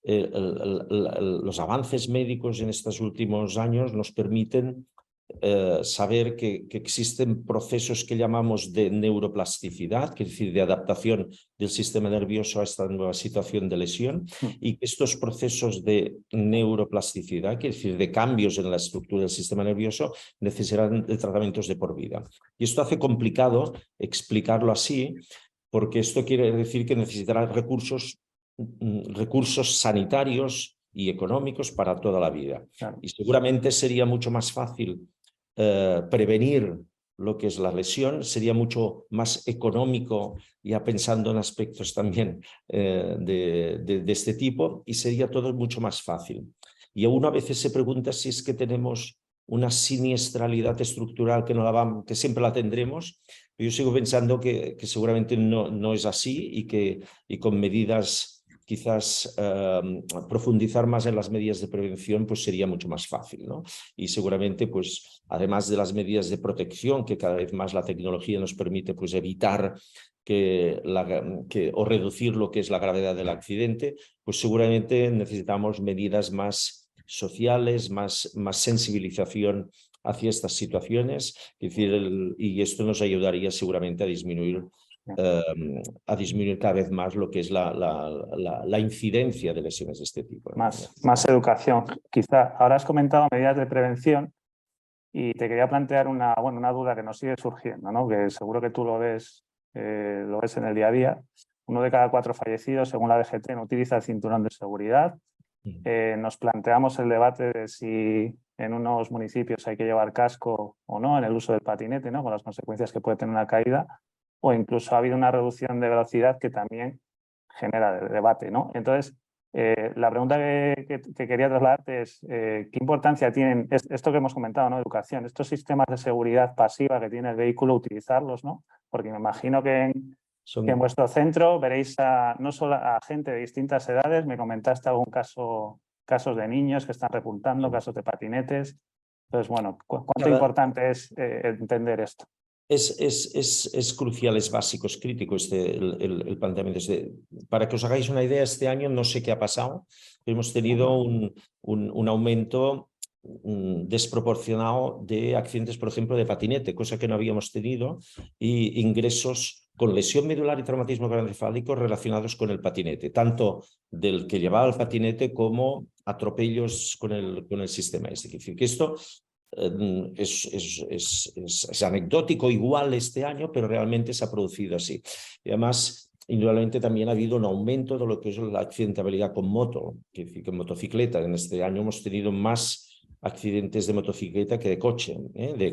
[SPEAKER 5] los avances médicos en estos últimos años nos permiten saber que existen procesos que llamamos de neuroplasticidad, que es decir, de adaptación del sistema nervioso a esta nueva situación de lesión, y que estos procesos de neuroplasticidad, que es decir, de cambios en la estructura del sistema nervioso, necesitarán de tratamientos de por vida. Y esto hace complicado explicarlo así, porque esto quiere decir que necesitará recursos sanitarios y económicos para toda la vida.
[SPEAKER 3] Claro.
[SPEAKER 5] Y seguramente sería mucho más fácil prevenir lo que es la lesión, sería mucho más económico, ya pensando en aspectos también de este tipo, y sería todo mucho más fácil. Y uno a veces se pregunta si es que tenemos una siniestralidad estructural que siempre la tendremos. Yo sigo pensando que seguramente no es así, y con medidas quizás profundizar más en las medidas de prevención pues sería mucho más fácil, ¿no? Y seguramente, pues, además de las medidas de protección que cada vez más la tecnología nos permite pues, evitar o reducir lo que es la gravedad del accidente, pues seguramente necesitamos medidas más sociales, más sensibilización hacia estas situaciones. Es decir, y esto nos ayudaría seguramente a disminuir cada vez más lo que es la incidencia de lesiones de este tipo.
[SPEAKER 3] Más educación. Quizá ahora has comentado medidas de prevención y te quería plantear una duda que nos sigue surgiendo, ¿no? Que seguro que tú lo ves en el día a día. 1 de cada 4 fallecidos, según la DGT, no utiliza el cinturón de seguridad. Nos planteamos el debate de si en unos municipios hay que llevar casco o no en el uso del patinete, ¿no? Con las consecuencias que puede tener una caída, o incluso ha habido una reducción de velocidad que también genera debate, ¿no? Entonces, la pregunta que quería trasladarte es ¿qué importancia tienen esto que hemos comentado, ¿no? Educación, estos sistemas de seguridad pasiva que tiene el vehículo, utilizarlos, ¿no? Porque me imagino que en vuestro centro veréis no solo a gente de distintas edades, me comentaste algún casos de niños que están repuntando, casos de patinetes. Entonces, bueno, ¿cuánto importante es entender esto?
[SPEAKER 5] Es crucial, es básico, es crítico el planteamiento. Para que os hagáis una idea, este año no sé qué ha pasado, pero hemos tenido un aumento desproporcionado de accidentes, por ejemplo, de patinete, cosa que no habíamos tenido, y ingresos con lesión medular y traumatismo craneoencefálico relacionados con el patinete, tanto del que llevaba el patinete como atropellos con el sistema. Es decir, que esto es anecdótico igual este año, pero realmente se ha producido así. Y además, indudablemente también ha habido un aumento de lo que es la accidentabilidad con moto, es decir, con motocicleta. En este año hemos tenido más accidentes de motocicleta que de coche,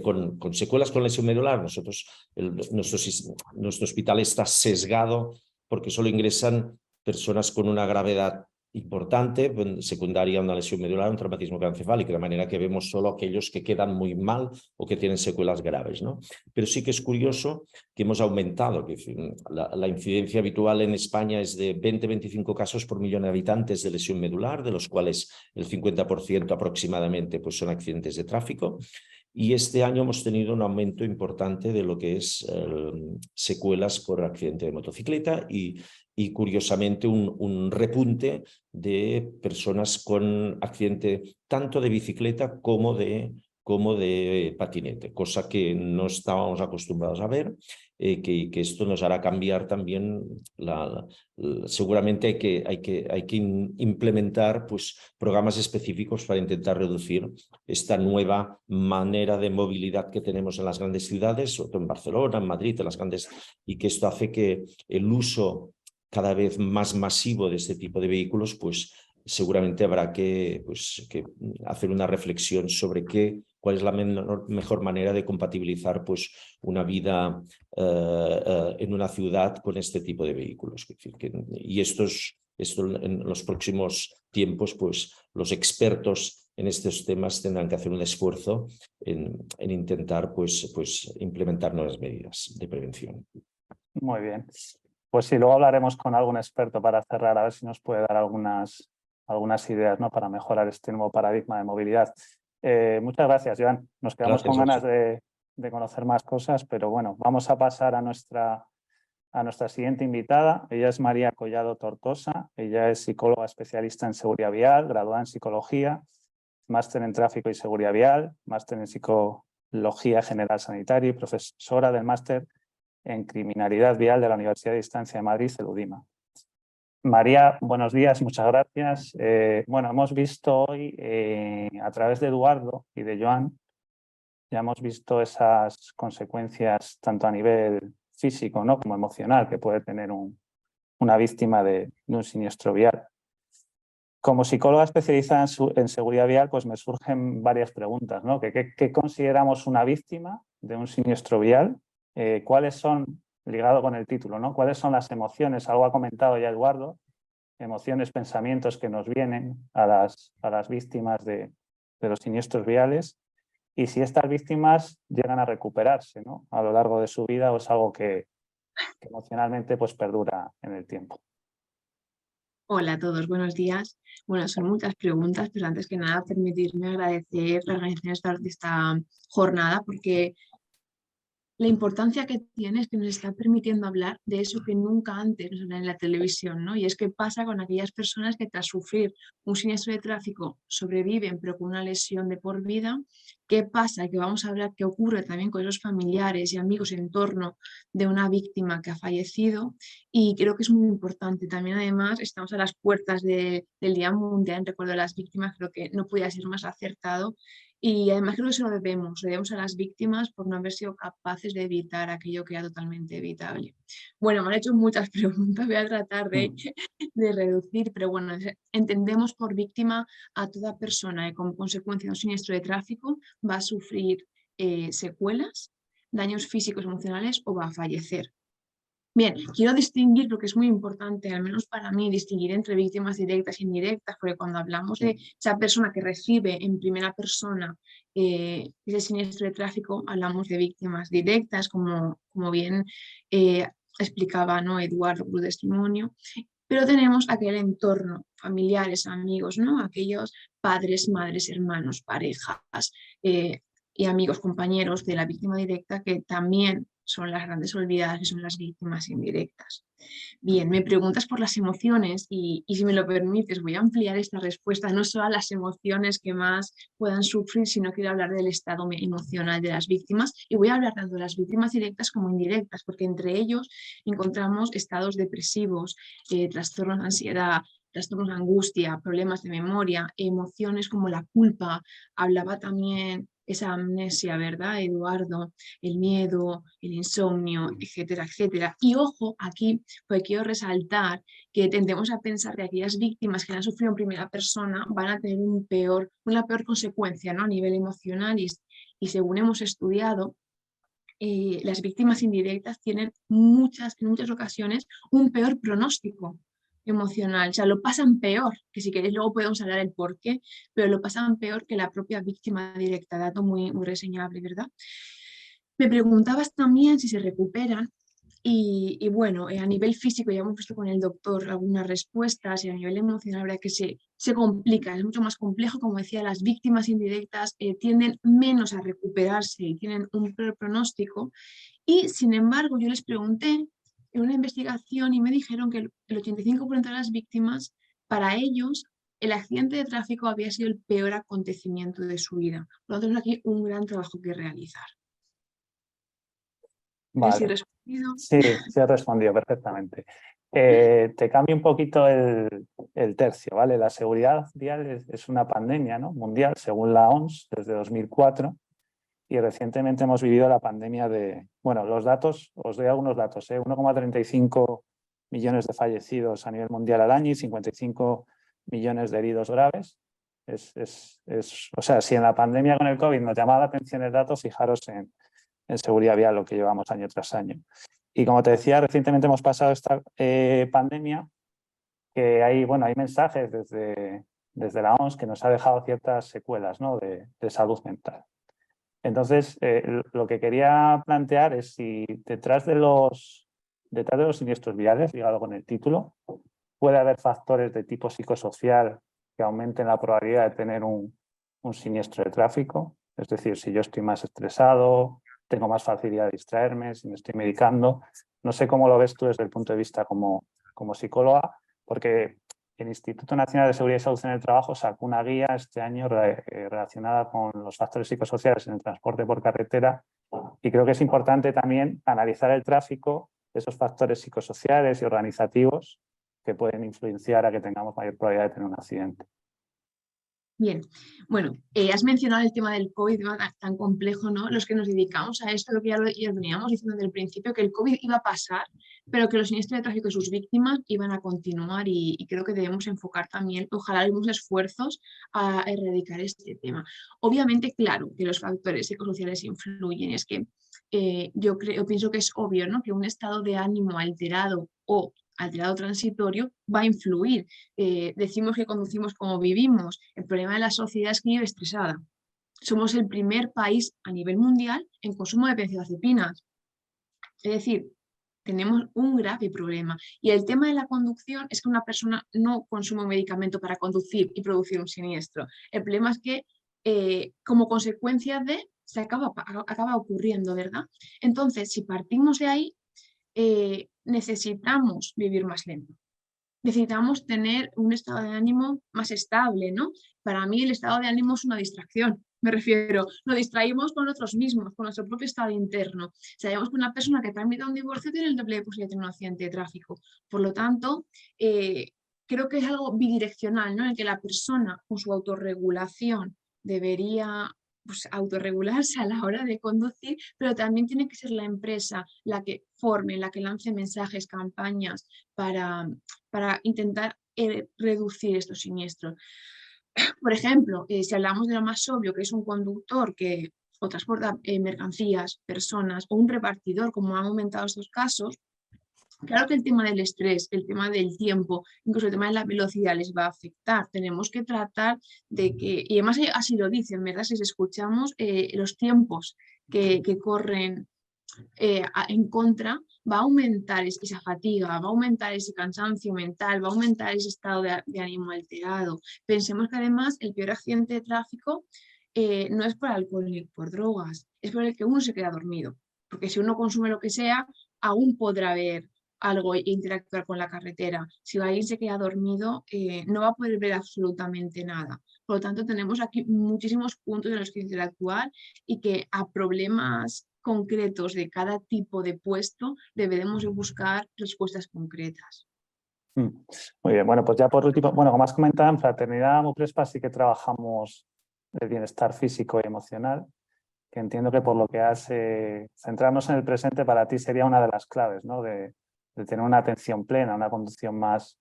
[SPEAKER 5] con secuelas con lesión medular. Nuestro hospital está sesgado porque solo ingresan personas con una gravedad importante, secundaria a una lesión medular, un traumatismo craneoencefálico, de manera que vemos solo aquellos que quedan muy mal o que tienen secuelas graves, ¿no? Pero sí que es curioso que hemos aumentado, que la incidencia habitual en España es de 20-25 casos por millón de habitantes de lesión medular, de los cuales el 50% aproximadamente pues, son accidentes de tráfico. Y este año hemos tenido un aumento importante de lo que es secuelas por accidente de motocicleta y curiosamente un repunte de personas con accidente tanto de bicicleta como de patinete, cosa que no estábamos acostumbrados a ver, que esto nos hará cambiar también, seguramente hay que implementar pues, programas específicos para intentar reducir esta nueva manera de movilidad que tenemos en las grandes ciudades, sobre todo en Barcelona, en Madrid, en las grandes, y que esto hace que el uso cada vez más masivo de este tipo de vehículos, pues seguramente habrá que hacer una reflexión sobre cuál es la mejor manera de compatibilizar pues, una vida en una ciudad con este tipo de vehículos. Y esto en los próximos tiempos, pues los expertos en estos temas tendrán que hacer un esfuerzo en intentar pues, implementar nuevas medidas de prevención.
[SPEAKER 3] Muy bien. Pues sí, luego hablaremos con algún experto para cerrar, a ver si nos puede dar algunas ideas, ¿no? Para mejorar este nuevo paradigma de movilidad. Muchas gracias, Joan. Nos quedamos con ganas de conocer más cosas, pero bueno, vamos a pasar a nuestra siguiente invitada. Ella es María Collado Tortosa. Ella es psicóloga especialista en seguridad vial, graduada en psicología, máster en tráfico y seguridad vial, máster en psicología general sanitaria y profesora del máster en criminalidad vial de la Universidad de Distancia de Madrid, CELUDIMA. María, buenos días, muchas gracias. Bueno, hemos visto hoy a través de Eduardo y de Joan, ya hemos visto esas consecuencias tanto a nivel físico, ¿no? como emocional que puede tener una víctima de un siniestro vial. Como psicóloga especializada en seguridad vial, pues me surgen varias preguntas, ¿no? ¿Qué consideramos una víctima de un siniestro vial? ¿Cuáles son, ligado con el título, ¿no? ¿Cuáles son las emociones? Algo ha comentado ya Eduardo, emociones, pensamientos que nos vienen a las víctimas de los siniestros viales, y si estas víctimas llegan a recuperarse, ¿no? a lo largo de su vida, o es algo que emocionalmente pues, perdura en el tiempo.
[SPEAKER 6] Hola a todos, buenos días. Bueno, son muchas preguntas, pero antes que nada permitirme agradecer la organización de esta jornada, porque la importancia que tiene es que nos está permitiendo hablar de eso que nunca antes nos hablan en la televisión, ¿no? Y es qué pasa con aquellas personas que tras sufrir un siniestro de tráfico sobreviven pero con una lesión de por vida. ¿Qué pasa? Que vamos a hablar qué ocurre también con esos familiares y amigos en torno de una víctima que ha fallecido, y creo que es muy importante. También además estamos a las puertas del Día Mundial en recuerdo a las víctimas, creo que no podía ser más acertado. Y además creo que se lo debemos a las víctimas por no haber sido capaces de evitar aquello que era totalmente evitable. Bueno, me han hecho muchas preguntas, voy a tratar de reducir, pero bueno, entendemos por víctima a toda persona que como consecuencia de un siniestro de tráfico va a sufrir secuelas, daños físicos, emocionales o va a fallecer. Bien, quiero distinguir, porque es muy importante, al menos para mí, distinguir entre víctimas directas e indirectas, porque cuando hablamos de esa persona que recibe en primera persona ese siniestro de tráfico, hablamos de víctimas directas, como bien explicaba, ¿no?, Eduardo por testimonio, pero tenemos aquel entorno, familiares, amigos, ¿no?, aquellos padres, madres, hermanos, parejas y amigos, compañeros de la víctima directa, que también son las grandes olvidadas, que son las víctimas indirectas. Bien, me preguntas por las emociones y si me lo permites voy a ampliar esta respuesta no solo a las emociones que más puedan sufrir, sino quiero hablar del estado emocional de las víctimas, y voy a hablar tanto de las víctimas directas como indirectas, porque entre ellos encontramos estados depresivos, trastornos de ansiedad, trastornos de angustia, problemas de memoria, emociones como la culpa. Hablaba también esa amnesia, ¿verdad, Eduardo? El miedo, el insomnio, etcétera, etcétera. Y ojo aquí, porque quiero resaltar que tendemos a pensar que aquellas víctimas que han sufrido en primera persona van a tener una peor consecuencia, ¿no?, a nivel emocional, y según hemos estudiado, las víctimas indirectas tienen en muchas ocasiones un peor pronóstico emocional, o sea, lo pasan peor, que si queréis luego podemos hablar del por qué, pero lo pasan peor que la propia víctima directa, dato muy, muy reseñable, ¿verdad? Me preguntabas también si se recuperan y bueno, a nivel físico ya hemos visto con el doctor algunas respuestas, y a nivel emocional la verdad que se complica, es mucho más complejo. Como decía, las víctimas indirectas tienden menos a recuperarse y tienen un peor pronóstico, y sin embargo yo les pregunté en una investigación y me dijeron que el 85% de las víctimas, para ellos, el accidente de tráfico había sido el peor acontecimiento de su vida. Por lo tanto, tenemos aquí un gran trabajo que realizar. ¿Sí he
[SPEAKER 3] Vale.
[SPEAKER 6] respondido?
[SPEAKER 3] Sí, sí has respondido perfectamente. Te cambio un poquito el tercio, ¿vale? La seguridad vial es una pandemia, ¿no?, mundial, según la OMS, desde 2004, y recientemente hemos vivido la pandemia de... Bueno, los datos, os doy algunos datos, 1,35 millones de fallecidos a nivel mundial al año y 55 millones de heridos graves. O sea, si en la pandemia con el COVID nos llamaba la atención el dato, fijaros en seguridad vial, lo que llevamos año tras año. Y como te decía, recientemente hemos pasado esta pandemia, que hay mensajes desde la OMS que nos ha dejado ciertas secuelas, ¿no?, de salud mental. Entonces, lo que quería plantear es si detrás de los siniestros viales, ligado con el título, puede haber factores de tipo psicosocial que aumenten la probabilidad de tener un siniestro de tráfico. Es decir, si yo estoy más estresado, tengo más facilidad de distraerme, si me estoy medicando. No sé cómo lo ves tú desde el punto de vista como psicóloga, porque el Instituto Nacional de Seguridad y Salud en el Trabajo sacó una guía este año relacionada con los factores psicosociales en el transporte por carretera, y creo que es importante también analizar el tráfico, esos factores psicosociales y organizativos que pueden influenciar a que tengamos mayor probabilidad de tener un accidente.
[SPEAKER 6] Bien, bueno, has mencionado el tema del COVID, tan complejo, ¿no? Los que nos dedicamos a esto, lo que ya veníamos diciendo desde el principio, que el COVID iba a pasar, pero que los siniestros de tráfico y sus víctimas iban a continuar, y creo que debemos enfocar también, ojalá, algunos esfuerzos a erradicar este tema. Obviamente, claro, que los factores psicosociales influyen, es que yo pienso que es obvio, ¿no?, que un estado de ánimo alterado o alterado transitorio va a influir. Decimos que conducimos como vivimos. El problema de la sociedad es que vive estresada. Somos el primer país a nivel mundial en consumo de benzodiazepinas. Es decir, tenemos un grave problema. Y el tema de la conducción es que una persona no consume un medicamento para conducir y producir un siniestro. El problema es que como consecuencia de acaba ocurriendo, ¿verdad? Entonces, si partimos de ahí, necesitamos vivir más lento. Necesitamos tener un estado de ánimo más estable, ¿no? Para mí el estado de ánimo es una distracción. Me refiero, nos distraímos con nosotros mismos, con nuestro propio estado interno. Sabemos que una persona que tramita un divorcio tiene el doble de posibilidad de tener un accidente de tráfico. Por lo tanto, creo que es algo bidireccional, ¿no? En que la persona con su autorregulación debería pues, autorregularse a la hora de conducir, pero también tiene que ser la empresa la que forme, la que lance mensajes, campañas para intentar reducir estos siniestros. Por ejemplo, si hablamos de lo más obvio, que es un conductor que o transporta mercancías, personas, o un repartidor, como han aumentado estos casos, claro que el tema del estrés, el tema del tiempo, incluso el tema de la velocidad les va a afectar. Tenemos que tratar de que, y además así lo dicen, ¿verdad? Si escuchamos los tiempos que corren en contra, va a aumentar esa fatiga, va a aumentar ese cansancio mental, va a aumentar ese estado de ánimo alterado. Pensemos que además el peor accidente de tráfico no es por alcohol ni por drogas, es por el que uno se queda dormido. Porque si uno consume lo que sea, aún podrá ver algo e interactuar con la carretera. Si alguien se queda dormido, no va a poder ver absolutamente nada. Por lo tanto, tenemos aquí muchísimos puntos en los que interactuar y que a problemas concretos de cada tipo de puesto debemos de buscar respuestas concretas.
[SPEAKER 3] Muy bien, bueno, pues ya por último, bueno, como has comentado, en Fraternidad Amoprespa sí que trabajamos el bienestar físico y emocional, que entiendo que por lo que has centrarnos en el presente para ti sería una de las claves, ¿no? De tener una atención plena, una conducción más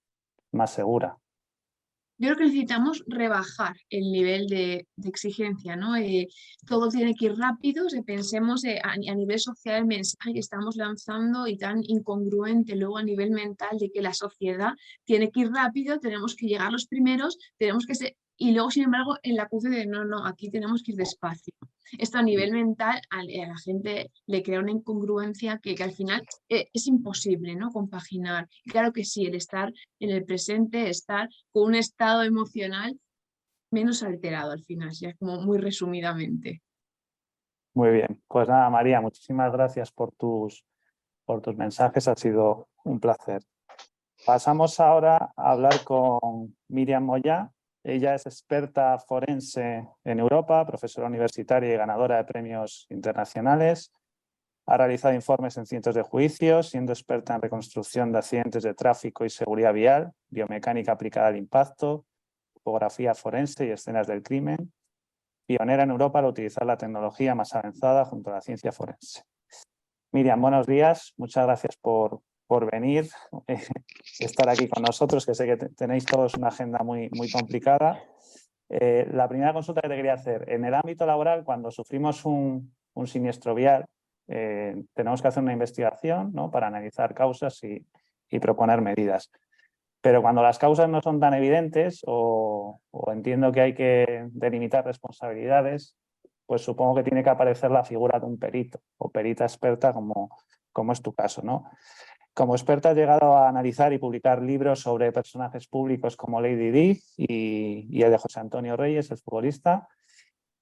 [SPEAKER 3] segura.
[SPEAKER 6] Yo creo que necesitamos rebajar el nivel de exigencia, ¿no? Todo tiene que ir rápido, pensemos a nivel social el mensaje que estamos lanzando y tan incongruente luego a nivel mental de que la sociedad tiene que ir rápido, tenemos que llegar los primeros, tenemos que ser... Y luego, sin embargo, en la acusa de no, aquí tenemos que ir despacio. Esto a nivel mental a la gente le crea una incongruencia que al final es imposible, ¿no? Compaginar. Y claro que sí, el estar en el presente, estar con un estado emocional menos alterado al final, ya como muy resumidamente.
[SPEAKER 3] Muy bien, pues nada, María, muchísimas gracias por tus mensajes, ha sido un placer. Pasamos ahora a hablar con Míriam Moyá. Ella es experta forense en Europa, profesora universitaria y ganadora de premios internacionales. Ha realizado informes en cientos de juicios, siendo experta en reconstrucción de accidentes de tráfico y seguridad vial, biomecánica aplicada al impacto, topografía forense y escenas del crimen. Pionera en Europa al utilizar la tecnología más avanzada junto a la ciencia forense. Míriam, buenos días. Muchas gracias por venir, estar aquí con nosotros, que sé que tenéis todos una agenda muy complicada. La primera consulta que te quería hacer, en el ámbito laboral, cuando sufrimos un siniestro vial, tenemos que hacer una investigación, ¿no? Para analizar causas y proponer medidas. Pero cuando las causas no son tan evidentes o entiendo que hay que delimitar responsabilidades, pues supongo que tiene que aparecer la figura de un perito o perita experta como es tu caso, ¿no? Como experta has llegado a analizar y publicar libros sobre personajes públicos como Lady Di y el de José Antonio Reyes, el futbolista.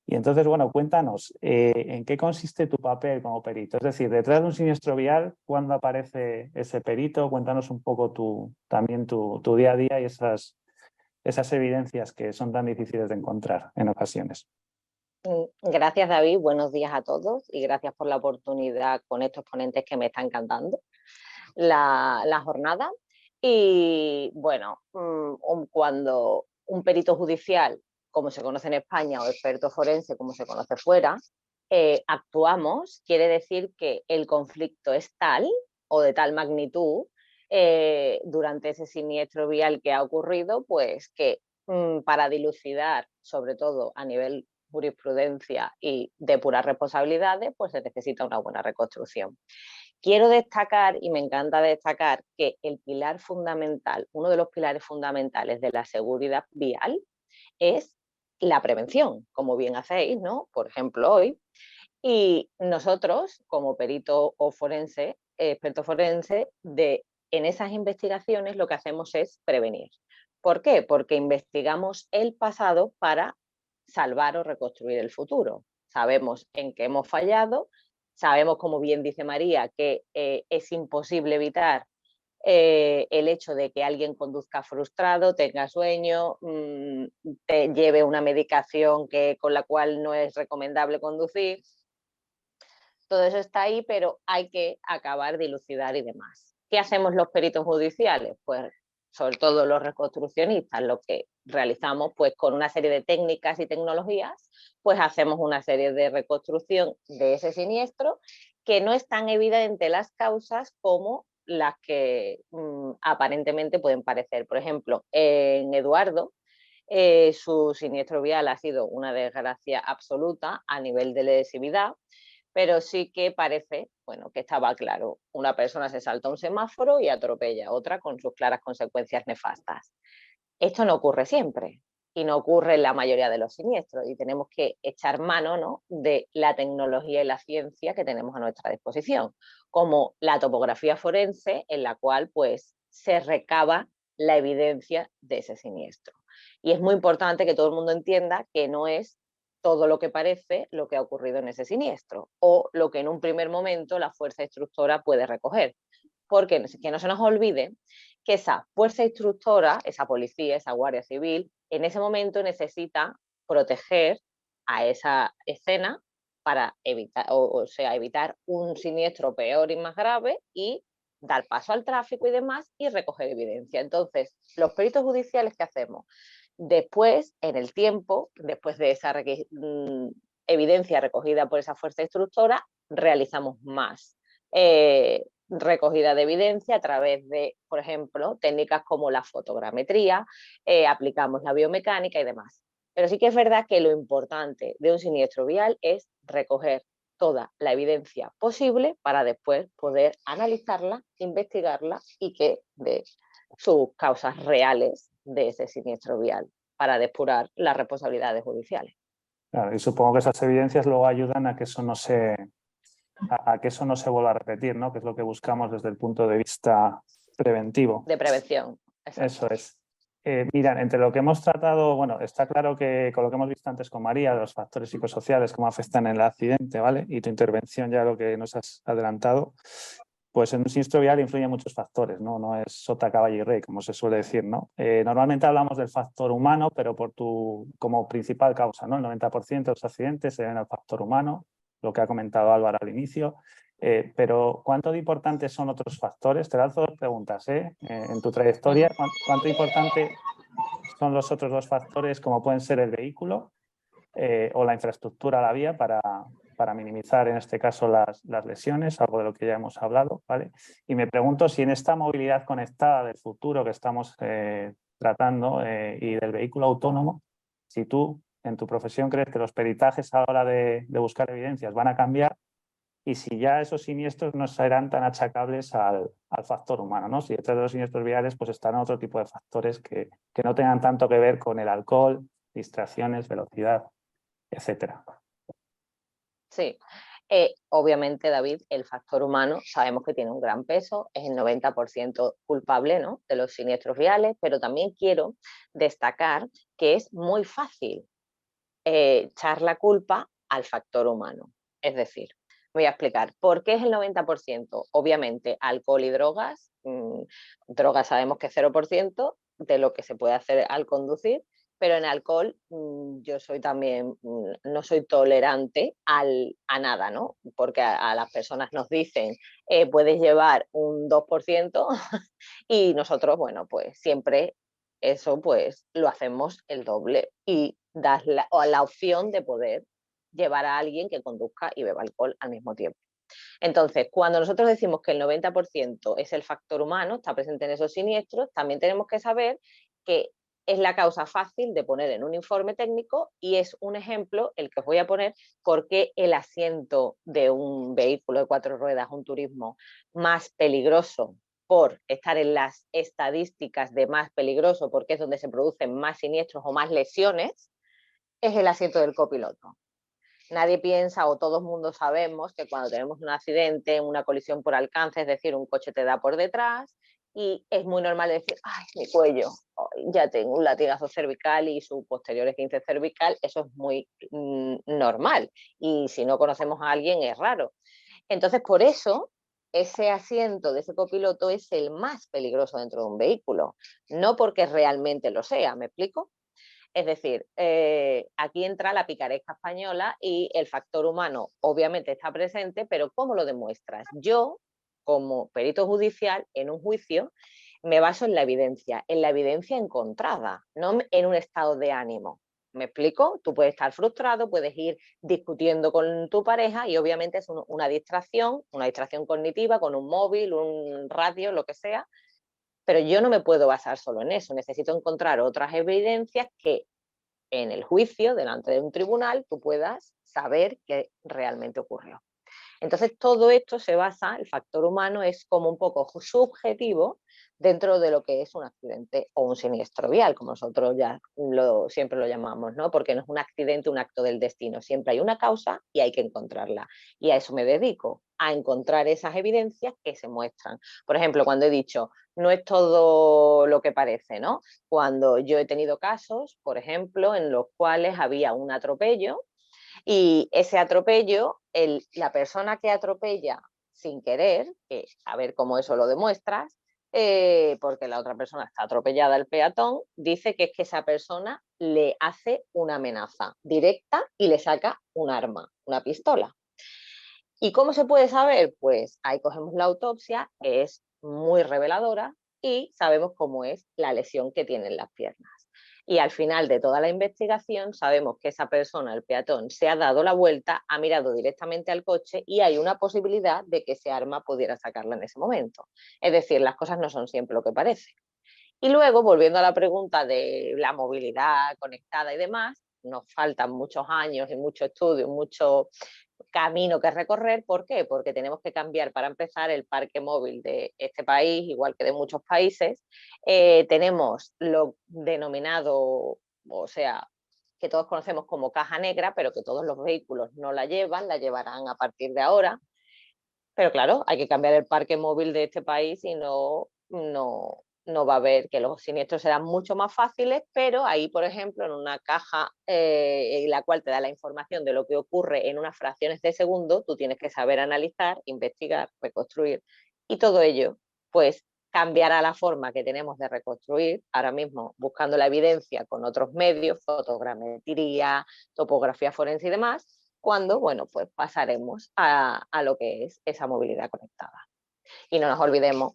[SPEAKER 3] Y entonces, bueno, cuéntanos, ¿en qué consiste tu papel como perito? Es decir, detrás de un siniestro vial, ¿cuándo aparece ese perito? Cuéntanos un poco también tu día a día y esas evidencias que son tan difíciles de encontrar en ocasiones.
[SPEAKER 7] Gracias, David. Buenos días a todos y gracias por la oportunidad con estos ponentes que me está encantando la jornada. Y bueno, cuando un perito judicial, como se conoce en España, o experto forense, como se conoce fuera, actuamos, quiere decir que el conflicto es tal o de tal magnitud durante ese siniestro vial que ha ocurrido, pues que para dilucidar, sobre todo a nivel jurisprudencia y depurar responsabilidades, pues se necesita una buena reconstrucción. Quiero destacar, y me encanta destacar, que el pilar fundamental, uno de los pilares fundamentales de la seguridad vial es la prevención, como bien hacéis, ¿no? Por ejemplo, hoy. Y nosotros, como perito o forense, experto forense, en esas investigaciones lo que hacemos es prevenir. ¿Por qué? Porque investigamos el pasado para salvar o reconstruir el futuro. sabemos en qué hemos fallado, sabemos, como bien dice María, que es imposible evitar el hecho de que alguien conduzca frustrado, tenga sueño, te lleve una medicación con la cual no es recomendable conducir. Todo eso está ahí, pero hay que acabar de dilucidar y demás. ¿Qué hacemos los peritos judiciales? Pues sobre todo los reconstruccionistas, lo que realizamos pues con una serie de técnicas y tecnologías, pues hacemos una serie de reconstrucción de ese siniestro que no es tan evidente las causas como las que aparentemente pueden parecer. Por ejemplo, en Eduardo, su siniestro vial ha sido una desgracia absoluta a nivel de lesividad, pero sí que parece, bueno, que estaba claro, una persona se salta un semáforo y atropella a otra con sus claras consecuencias nefastas. Esto no ocurre siempre y no ocurre en la mayoría de los siniestros y tenemos que echar mano, ¿no?, de la tecnología y la ciencia que tenemos a nuestra disposición, como la topografía forense, en la cual pues se recaba la evidencia de ese siniestro. Y es muy importante que todo el mundo entienda que no es todo lo que parece lo que ha ocurrido en ese siniestro o lo que en un primer momento la fuerza instructora puede recoger. Porque que no se nos olvide que esa fuerza instructora, esa policía, esa guardia civil, en ese momento necesita proteger a esa escena para evitar, evitar un siniestro peor y más grave y dar paso al tráfico y demás y recoger evidencia. Entonces, los peritos judiciales, ¿qué hacemos? Después, en el tiempo, después de esa evidencia recogida por esa fuerza instructora, realizamos más recogida de evidencia a través de, por ejemplo, técnicas como la fotogrametría, aplicamos la biomecánica y demás. Pero sí que es verdad que lo importante de un siniestro vial es recoger toda la evidencia posible para después poder analizarla, investigarla y que dé sus causas reales de ese siniestro vial para depurar las responsabilidades judiciales.
[SPEAKER 3] Claro, y supongo que esas evidencias luego ayudan a que eso no se, que eso no se vuelva a repetir, ¿no? Que es lo que buscamos desde el punto de vista preventivo.
[SPEAKER 7] De prevención. Exacto.
[SPEAKER 3] Eso es. Mira, entre lo que hemos tratado, bueno, está claro que con lo que hemos visto antes con María, los factores psicosociales, cómo afectan en el accidente, ¿vale? Y tu intervención ya lo que nos has adelantado, pues en un siniestro vial influyen muchos factores, ¿no? No es sota, caballo y rey, como se suele decir, ¿no? Normalmente hablamos del factor humano, pero como principal causa, ¿no? El 90% de los accidentes se deben al factor humano, lo que ha comentado Álvaro al inicio. Pero ¿cuánto de importantes son otros factores? Te lanzo dos preguntas, en tu trayectoria. ¿Cuánto importante son los otros dos factores, como pueden ser el vehículo o la infraestructura, la vía, para minimizar en este caso las lesiones, algo de lo que ya hemos hablado, ¿vale? Y me pregunto si en esta movilidad conectada del futuro que estamos tratando y del vehículo autónomo, si tú en tu profesión crees que los peritajes a la hora de buscar evidencias van a cambiar y si ya esos siniestros no serán tan achacables al factor humano, ¿no? Si detrás de los siniestros viales pues estarán otro tipo de factores que no tengan tanto que ver con el alcohol, distracciones, velocidad, etcétera.
[SPEAKER 7] Sí, obviamente, David, el factor humano sabemos que tiene un gran peso, es el 90% culpable, ¿no?, de los siniestros viales, pero también quiero destacar que es muy fácil echar la culpa al factor humano. Es decir, voy a explicar, ¿por qué es el 90%? Obviamente, alcohol y drogas, drogas sabemos que es 0% de lo que se puede hacer al conducir, pero en alcohol yo soy también, no soy tolerante a nada, ¿no? Porque a las personas nos dicen, puedes llevar un 2% y nosotros, bueno, pues siempre eso pues lo hacemos el doble y das la opción de poder llevar a alguien que conduzca y beba alcohol al mismo tiempo. Entonces, cuando nosotros decimos que el 90% es el factor humano, está presente en esos siniestros, también tenemos que saber que es la causa fácil de poner en un informe técnico y es un ejemplo el que os voy a poner porque el asiento de un vehículo de 4 ruedas, un turismo más peligroso por estar en las estadísticas de más peligroso, porque es donde se producen más siniestros o más lesiones, es el asiento del copiloto. Nadie piensa o todo el mundo sabemos que cuando tenemos un accidente, una colisión por alcance, es decir, un coche te da por detrás y es muy normal decir, ay, mi cuello, ya tengo un latigazo cervical y su posterior esguince cervical, eso es muy normal. Y si no conocemos a alguien es raro. Entonces, por eso, ese asiento de ese copiloto es el más peligroso dentro de un vehículo. No porque realmente lo sea, ¿me explico? Es decir, aquí entra la picaresca española y el factor humano obviamente está presente, pero ¿cómo lo demuestras? Yo, como perito judicial, en un juicio, me baso en la evidencia encontrada, no en un estado de ánimo. ¿Me explico? Tú puedes estar frustrado, puedes ir discutiendo con tu pareja y obviamente es una distracción cognitiva con un móvil, un radio, lo que sea, pero yo no me puedo basar solo en eso, necesito encontrar otras evidencias que en el juicio, delante de un tribunal, tú puedas saber qué realmente ocurrió. Entonces, todo esto se basa, el factor humano es como un poco subjetivo dentro de lo que es un accidente o un siniestro vial, como nosotros ya siempre lo llamamos, ¿no? Porque no es un accidente, un acto del destino. Siempre hay una causa y hay que encontrarla. Y a eso me dedico, a encontrar esas evidencias que se muestran. Por ejemplo, cuando he dicho, no es todo lo que parece, ¿no? Cuando yo he tenido casos, por ejemplo, en los cuales había un atropello, y ese atropello, la persona que atropella sin querer, que a ver cómo eso lo demuestras, porque la otra persona está atropellada, el peatón, dice que es que esa persona le hace una amenaza directa y le saca un arma, una pistola. ¿Y cómo se puede saber? Pues ahí cogemos la autopsia, que es muy reveladora, y sabemos cómo es la lesión que tiene en las piernas. Y al final de toda la investigación sabemos que esa persona, el peatón, se ha dado la vuelta, ha mirado directamente al coche y hay una posibilidad de que ese arma pudiera sacarla en ese momento. Es decir, las cosas no son siempre lo que parece. Y luego, volviendo a la pregunta de la movilidad conectada y demás, nos faltan muchos años y mucho estudio, mucho camino que recorrer. ¿Por qué? Porque tenemos que cambiar, para empezar, el parque móvil de este país, igual que de muchos países. Tenemos lo denominado, o sea, que todos conocemos como caja negra, pero que todos los vehículos no la llevan, la llevarán a partir de ahora. Pero claro, hay que cambiar el parque móvil de este país y no va a haber, que los siniestros serán mucho más fáciles, pero ahí, por ejemplo, en una caja en la cual te da la información de lo que ocurre en unas fracciones de segundo, tú tienes que saber analizar, investigar, reconstruir, y todo ello, pues cambiará la forma que tenemos de reconstruir, ahora mismo buscando la evidencia con otros medios, fotogrametría, topografía forense y demás, cuando, bueno, pues pasaremos a lo que es esa movilidad conectada. Y no nos olvidemos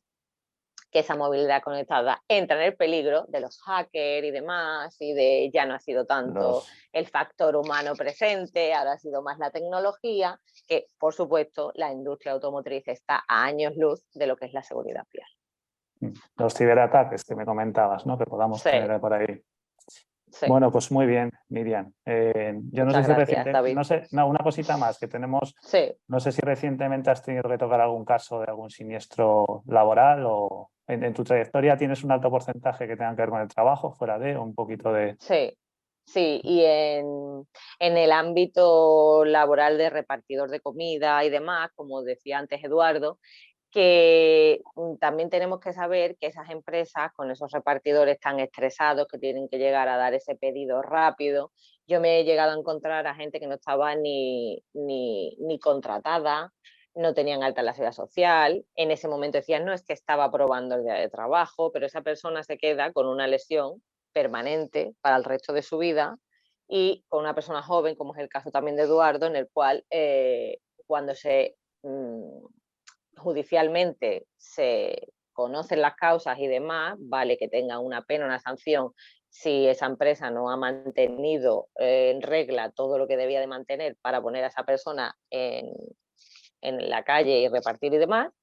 [SPEAKER 7] que esa movilidad conectada entra en el peligro de los hackers y demás, y de ya no ha sido tanto el factor humano presente, ahora ha sido más la tecnología, que por supuesto la industria automotriz está a años luz de lo que es la seguridad vial.
[SPEAKER 3] Los ciberataques que me comentabas, ¿no? Que podamos tener por ahí.
[SPEAKER 7] Sí.
[SPEAKER 3] Bueno, pues muy bien, Miriam. Yo no sé si recientemente, una cosita más que tenemos.
[SPEAKER 7] Sí.
[SPEAKER 3] No sé si recientemente has tenido que tocar algún caso de algún siniestro laboral o en tu trayectoria tienes un alto porcentaje que tenga que ver con el trabajo, fuera de, o un poquito de.
[SPEAKER 7] Sí, y en el ámbito laboral de repartidor de comida y demás, como decía antes Eduardo, que también tenemos que saber que esas empresas con esos repartidores tan estresados que tienen que llegar a dar ese pedido rápido, yo me he llegado a encontrar a gente que no estaba ni contratada, no tenían alta en la seguridad social, en ese momento decían, no, es que estaba probando el día de trabajo, pero esa persona se queda con una lesión permanente para el resto de su vida y con una persona joven, como es el caso también de Eduardo, en el cual cuando se judicialmente se conocen las causas y demás, vale que tenga una pena, una sanción, si esa empresa no ha mantenido en regla todo lo que debía de mantener para poner a esa persona en la calle y repartir y demás,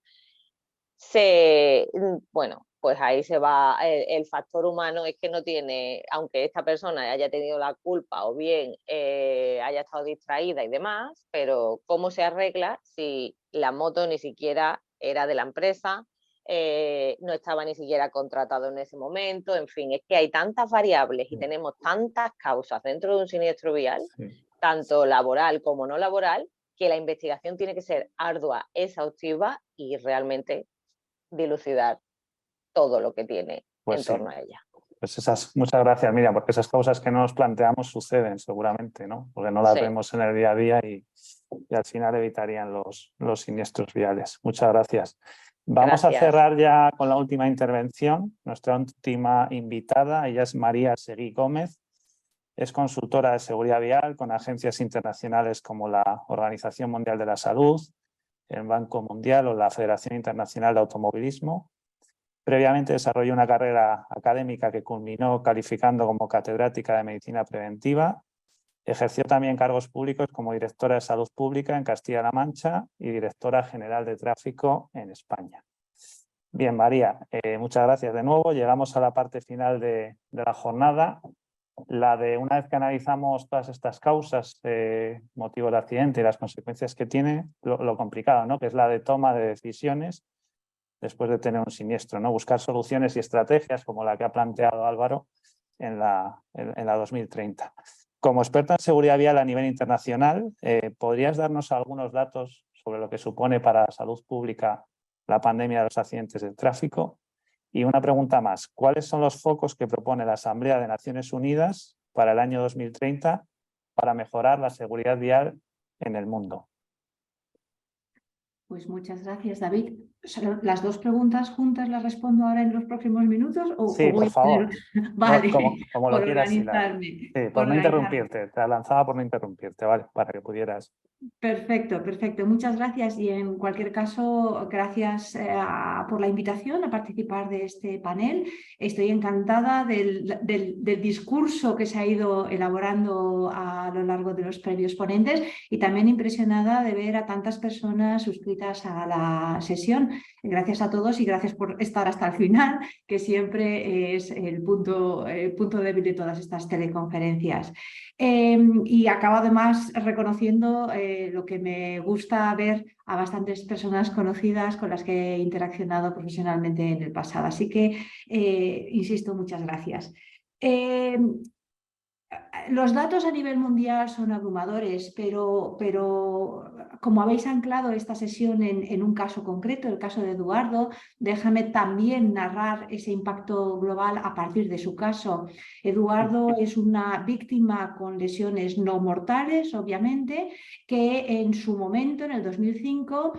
[SPEAKER 7] bueno, pues ahí se va, el factor humano es que no tiene, aunque esta persona haya tenido la culpa o bien haya estado distraída y demás, pero ¿cómo se arregla si la moto ni siquiera era de la empresa, no estaba ni siquiera contratado en ese momento? En fin, es que hay tantas variables y tenemos tantas causas dentro de un siniestro vial, tanto laboral como no laboral, que la investigación tiene que ser ardua, exhaustiva y realmente dilucidar todo lo que tiene
[SPEAKER 3] Pues
[SPEAKER 7] en
[SPEAKER 3] sí.
[SPEAKER 7] torno a ella.
[SPEAKER 3] Pues muchas gracias, Miriam, porque esas cosas que no nos planteamos suceden seguramente, ¿no? Porque no las
[SPEAKER 7] Sí.
[SPEAKER 3] vemos en el día a día y al final evitarían los siniestros viales. Muchas gracias. Vamos
[SPEAKER 7] Gracias.
[SPEAKER 3] a cerrar ya con la última intervención. Nuestra última invitada, ella es María Seguí Gómez. Es consultora de seguridad vial con agencias internacionales como la Organización Mundial de la Salud, el Banco Mundial o la Federación Internacional de Automovilismo. Previamente desarrolló una carrera académica que culminó calificando como catedrática de Medicina Preventiva. Ejerció también cargos públicos como directora de Salud Pública en Castilla-La Mancha y directora general de Tráfico en España. Bien, María, muchas gracias de nuevo. Llegamos a la parte final de la jornada. La de una vez que analizamos todas estas causas, motivo del accidente y las consecuencias que tiene, lo complicado, ¿no? Que es la de toma de decisiones después de tener un siniestro, ¿no? Buscar soluciones y estrategias como la que ha planteado Álvaro en la 2030. Como experta en seguridad vial a nivel internacional, ¿podrías darnos algunos datos sobre lo que supone para la salud pública la pandemia de los accidentes de tráfico? Y una pregunta más, ¿cuáles son los focos que propone la Asamblea de Naciones Unidas para el año 2030 para mejorar la seguridad vial en el mundo?
[SPEAKER 8] Pues muchas gracias, David. ¿Las dos preguntas juntas las respondo ahora en los próximos minutos?
[SPEAKER 3] Sí, por favor.
[SPEAKER 8] Vale,
[SPEAKER 3] Como lo quieras hilar.
[SPEAKER 8] organizarme.
[SPEAKER 3] Sí, por no interrumpirte. Te lanzaba por no interrumpirte, ¿vale? Para que pudieras.
[SPEAKER 8] Perfecto, perfecto. Muchas gracias y en cualquier caso, gracias por la invitación a participar de este panel. Estoy encantada del discurso que se ha ido elaborando a lo largo de los previos ponentes y también impresionada de ver a tantas personas suscritas a la sesión. Gracias a todos y gracias por estar hasta el final, que siempre es el punto débil de todas estas teleconferencias. Y acabo además reconociendo lo que me gusta ver a bastantes personas conocidas con las que he interaccionado profesionalmente en el pasado. Así que, insisto, muchas gracias. Los datos a nivel mundial son abrumadores, pero como habéis anclado esta sesión en un caso concreto, el caso de Eduardo, déjame también narrar ese impacto global a partir de su caso. Eduardo es una víctima con lesiones no mortales, obviamente, que en su momento, en el 2005,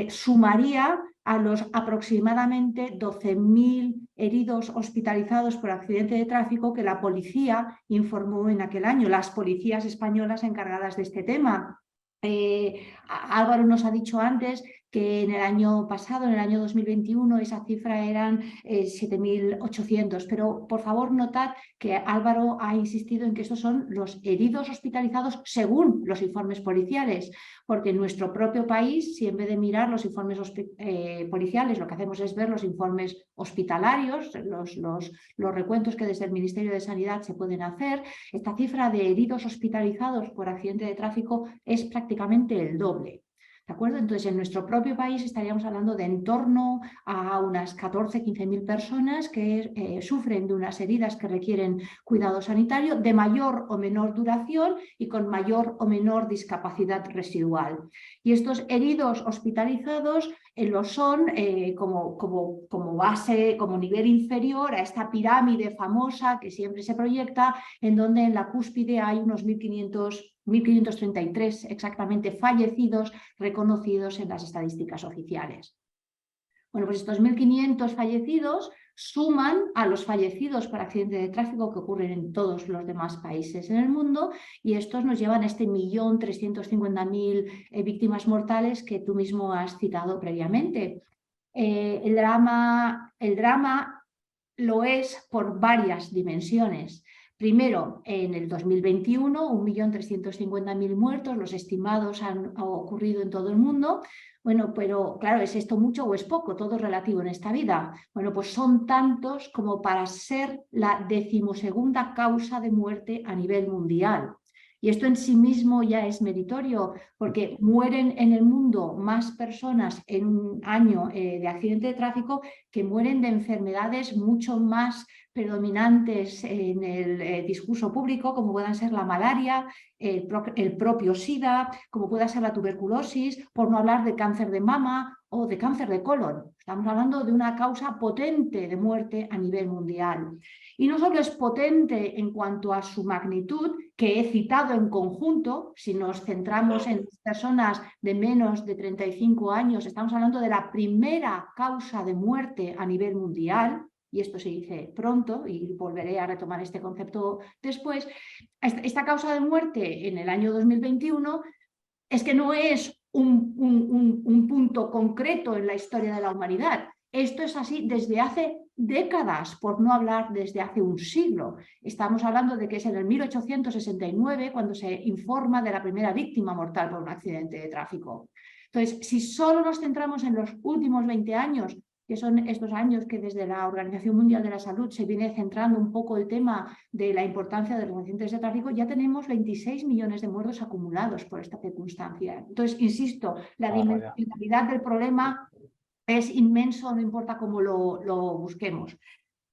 [SPEAKER 8] sumaría a los aproximadamente 12.000 heridos hospitalizados por accidente de tráfico que la policía informó en aquel año, las policías españolas encargadas de este tema. Álvaro nos ha dicho antes que en el año pasado, en el año 2021, esa cifra eran 7.800, pero por favor notad que Álvaro ha insistido en que estos son los heridos hospitalizados según los informes policiales, porque en nuestro propio país, si en vez de mirar los informes policiales, lo que hacemos es ver los informes hospitalarios, los recuentos que desde el Ministerio de Sanidad se pueden hacer, esta cifra de heridos hospitalizados por accidente de tráfico es prácticamente el doble. ¿De acuerdo? Entonces, en nuestro propio país estaríamos hablando de en torno a unas 14.000-15.000 personas que sufren de unas heridas que requieren cuidado sanitario de mayor o menor duración y con mayor o menor discapacidad residual. Y estos heridos hospitalizados lo son como base, como nivel inferior a esta pirámide famosa que siempre se proyecta, en donde en la cúspide hay unos 1.533 exactamente fallecidos reconocidos en las estadísticas oficiales. Bueno, pues estos 1.500 fallecidos suman a los fallecidos por accidente de tráfico que ocurren en todos los demás países en el mundo y estos nos llevan a este 1.350.000 víctimas mortales que tú mismo has citado previamente. El drama lo es por varias dimensiones. Primero, en el 2021, 1.350.000 muertos, los estimados han ocurrido en todo el mundo. Bueno, pero claro, ¿es esto mucho o es poco? Todo es relativo en esta vida. Bueno, pues son tantos como para ser la 12ª causa de muerte a nivel mundial. Y esto en sí mismo ya es meritorio, porque mueren en el mundo más personas en un año de accidente de tráfico que mueren de enfermedades mucho más predominantes en el discurso público, como puedan ser la malaria, el propio SIDA, como pueda ser la tuberculosis, por no hablar de cáncer de mama o de cáncer de colon. Estamos hablando de una causa potente de muerte a nivel mundial. Y no solo es potente en cuanto a su magnitud, que he citado en conjunto, si nos centramos en personas de menos de 35 años, estamos hablando de la primera causa de muerte a nivel mundial, y esto se dice pronto, y volveré a retomar este concepto después. Esta causa de muerte en el año 2021 es que no es un punto concreto en la historia de la humanidad. Esto es así desde hace décadas, por no hablar desde hace un siglo. Estamos hablando de que es en el 1869 cuando se informa de la primera víctima mortal por un accidente de tráfico. Entonces, si solo nos centramos en los últimos 20 años, que son estos años que desde la Organización Mundial de la Salud se viene centrando un poco el tema de la importancia de los accidentes de tráfico, ya tenemos 26 millones de muertos acumulados por esta circunstancia. Entonces, insisto, la dimensionalidad del problema es inmenso, no importa cómo lo busquemos.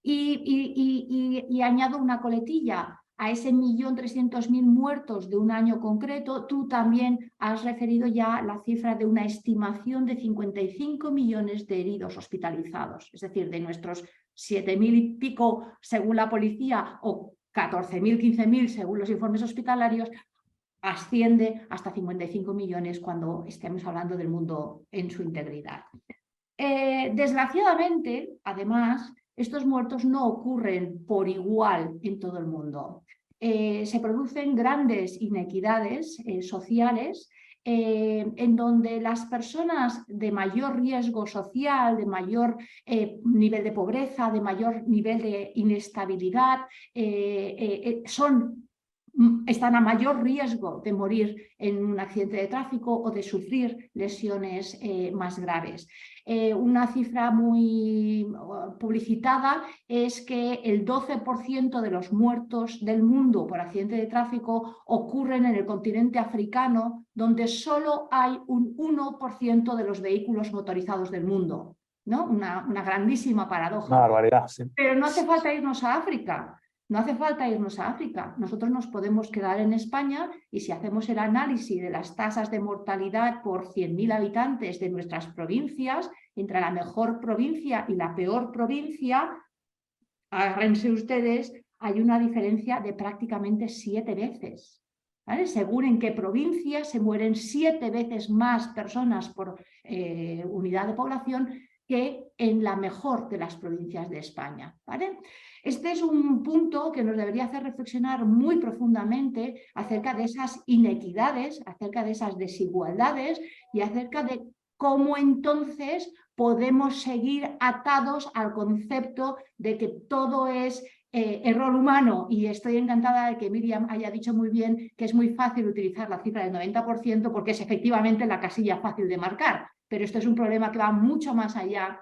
[SPEAKER 8] Y añado una coletilla. A ese 1.300.000 muertos de un año concreto, tú también has referido ya la cifra de una estimación de 55 millones de heridos hospitalizados. Es decir, de nuestros 7.000 y pico según la policía o 14.000, 15.000 según los informes hospitalarios, asciende hasta 55 millones cuando estemos hablando del mundo en su integridad. Desgraciadamente, además, estos muertos no ocurren por igual en todo el mundo. Se producen grandes inequidades sociales en donde las personas de mayor riesgo social, de mayor nivel de pobreza, de mayor nivel de inestabilidad, están a mayor riesgo de morir en un accidente de tráfico o de sufrir lesiones más graves. Una cifra muy publicitada es que el 12% de los muertos del mundo por accidente de tráfico ocurren en el continente africano, donde solo hay un 1% de los vehículos motorizados del mundo, ¿no? Una grandísima paradoja.
[SPEAKER 3] Una barbaridad, sí.
[SPEAKER 8] Pero no hace falta irnos a África. No hace falta irnos a África. Nosotros nos podemos quedar en España y si hacemos el análisis de las tasas de mortalidad por 100.000 habitantes de nuestras provincias, entre la mejor provincia y la peor provincia, agárrense ustedes, hay una diferencia de prácticamente 7 veces. ¿Vale? Según en qué provincia se mueren 7 veces más personas por unidad de población que en la mejor de las provincias de España, ¿vale? Este es un punto que nos debería hacer reflexionar muy profundamente acerca de esas inequidades, acerca de esas desigualdades y acerca de cómo entonces podemos seguir atados al concepto de que todo es error humano, y estoy encantada de que Miriam haya dicho muy bien que es muy fácil utilizar la cifra del 90% porque es efectivamente la casilla fácil de marcar, pero esto es un problema que va mucho más allá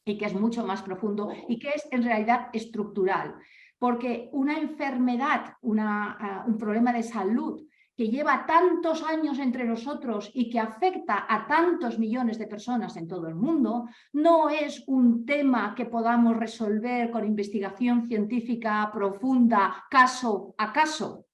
[SPEAKER 8] y que es mucho más profundo y que es en realidad estructural, porque una enfermedad, un problema de salud que lleva tantos años entre nosotros y que afecta a tantos millones de personas en todo el mundo, no es un tema que podamos resolver con investigación científica profunda, caso a caso.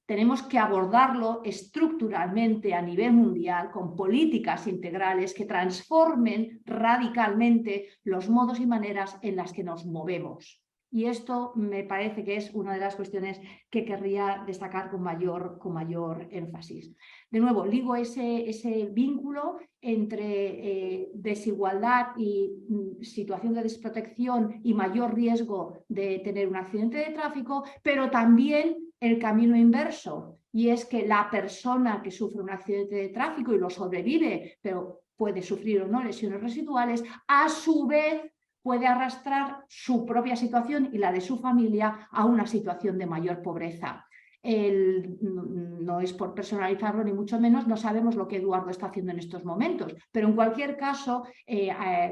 [SPEAKER 8] Tenemos que abordarlo estructuralmente a nivel mundial con políticas integrales que transformen radicalmente los modos y maneras en las que nos movemos. Y esto me parece que es una de las cuestiones que querría destacar con mayor énfasis. De nuevo, ligo ese vínculo entre desigualdad y situación de desprotección y mayor riesgo de tener un accidente de tráfico, pero también el camino inverso, y es que la persona que sufre un accidente de tráfico y lo sobrevive, pero puede sufrir o no lesiones residuales, a su vez puede arrastrar su propia situación y la de su familia a una situación de mayor pobreza. No es por personalizarlo ni mucho menos, no sabemos lo que Eduardo está haciendo en estos momentos, pero en cualquier caso,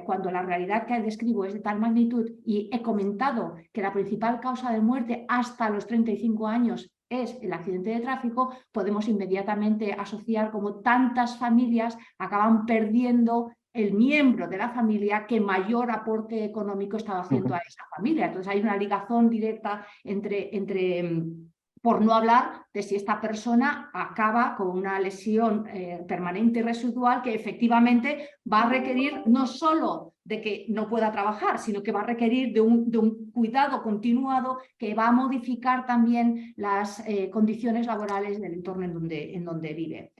[SPEAKER 8] cuando la realidad que describo es de tal magnitud y he comentado que la principal causa de muerte hasta los 35 años es el accidente de tráfico, podemos inmediatamente asociar cómo tantas familias acaban perdiendo el miembro de la familia que mayor aporte económico estaba haciendo a esa familia. Entonces hay una ligación directa entre por no hablar de si esta persona acaba con una lesión permanente y residual que efectivamente va a requerir no solo de que no pueda trabajar, sino que va a requerir de un cuidado continuado que va a modificar también las condiciones laborales del entorno en donde vive.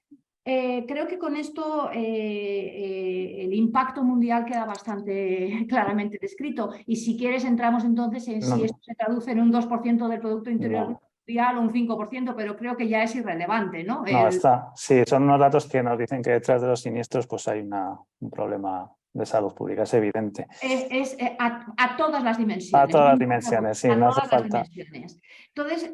[SPEAKER 8] Creo que con esto el impacto mundial queda bastante claramente descrito, y si quieres entramos entonces en si esto se traduce en un 2% del Producto Interior Bruto mundial o un 5%, pero creo que ya es irrelevante, ¿no?
[SPEAKER 3] No, está. Sí, son unos datos que nos dicen que detrás de los siniestros pues hay un problema de salud pública, es evidente.
[SPEAKER 8] A todas las dimensiones.
[SPEAKER 3] A todas las dimensiones, sí, no hace falta.
[SPEAKER 8] Entonces,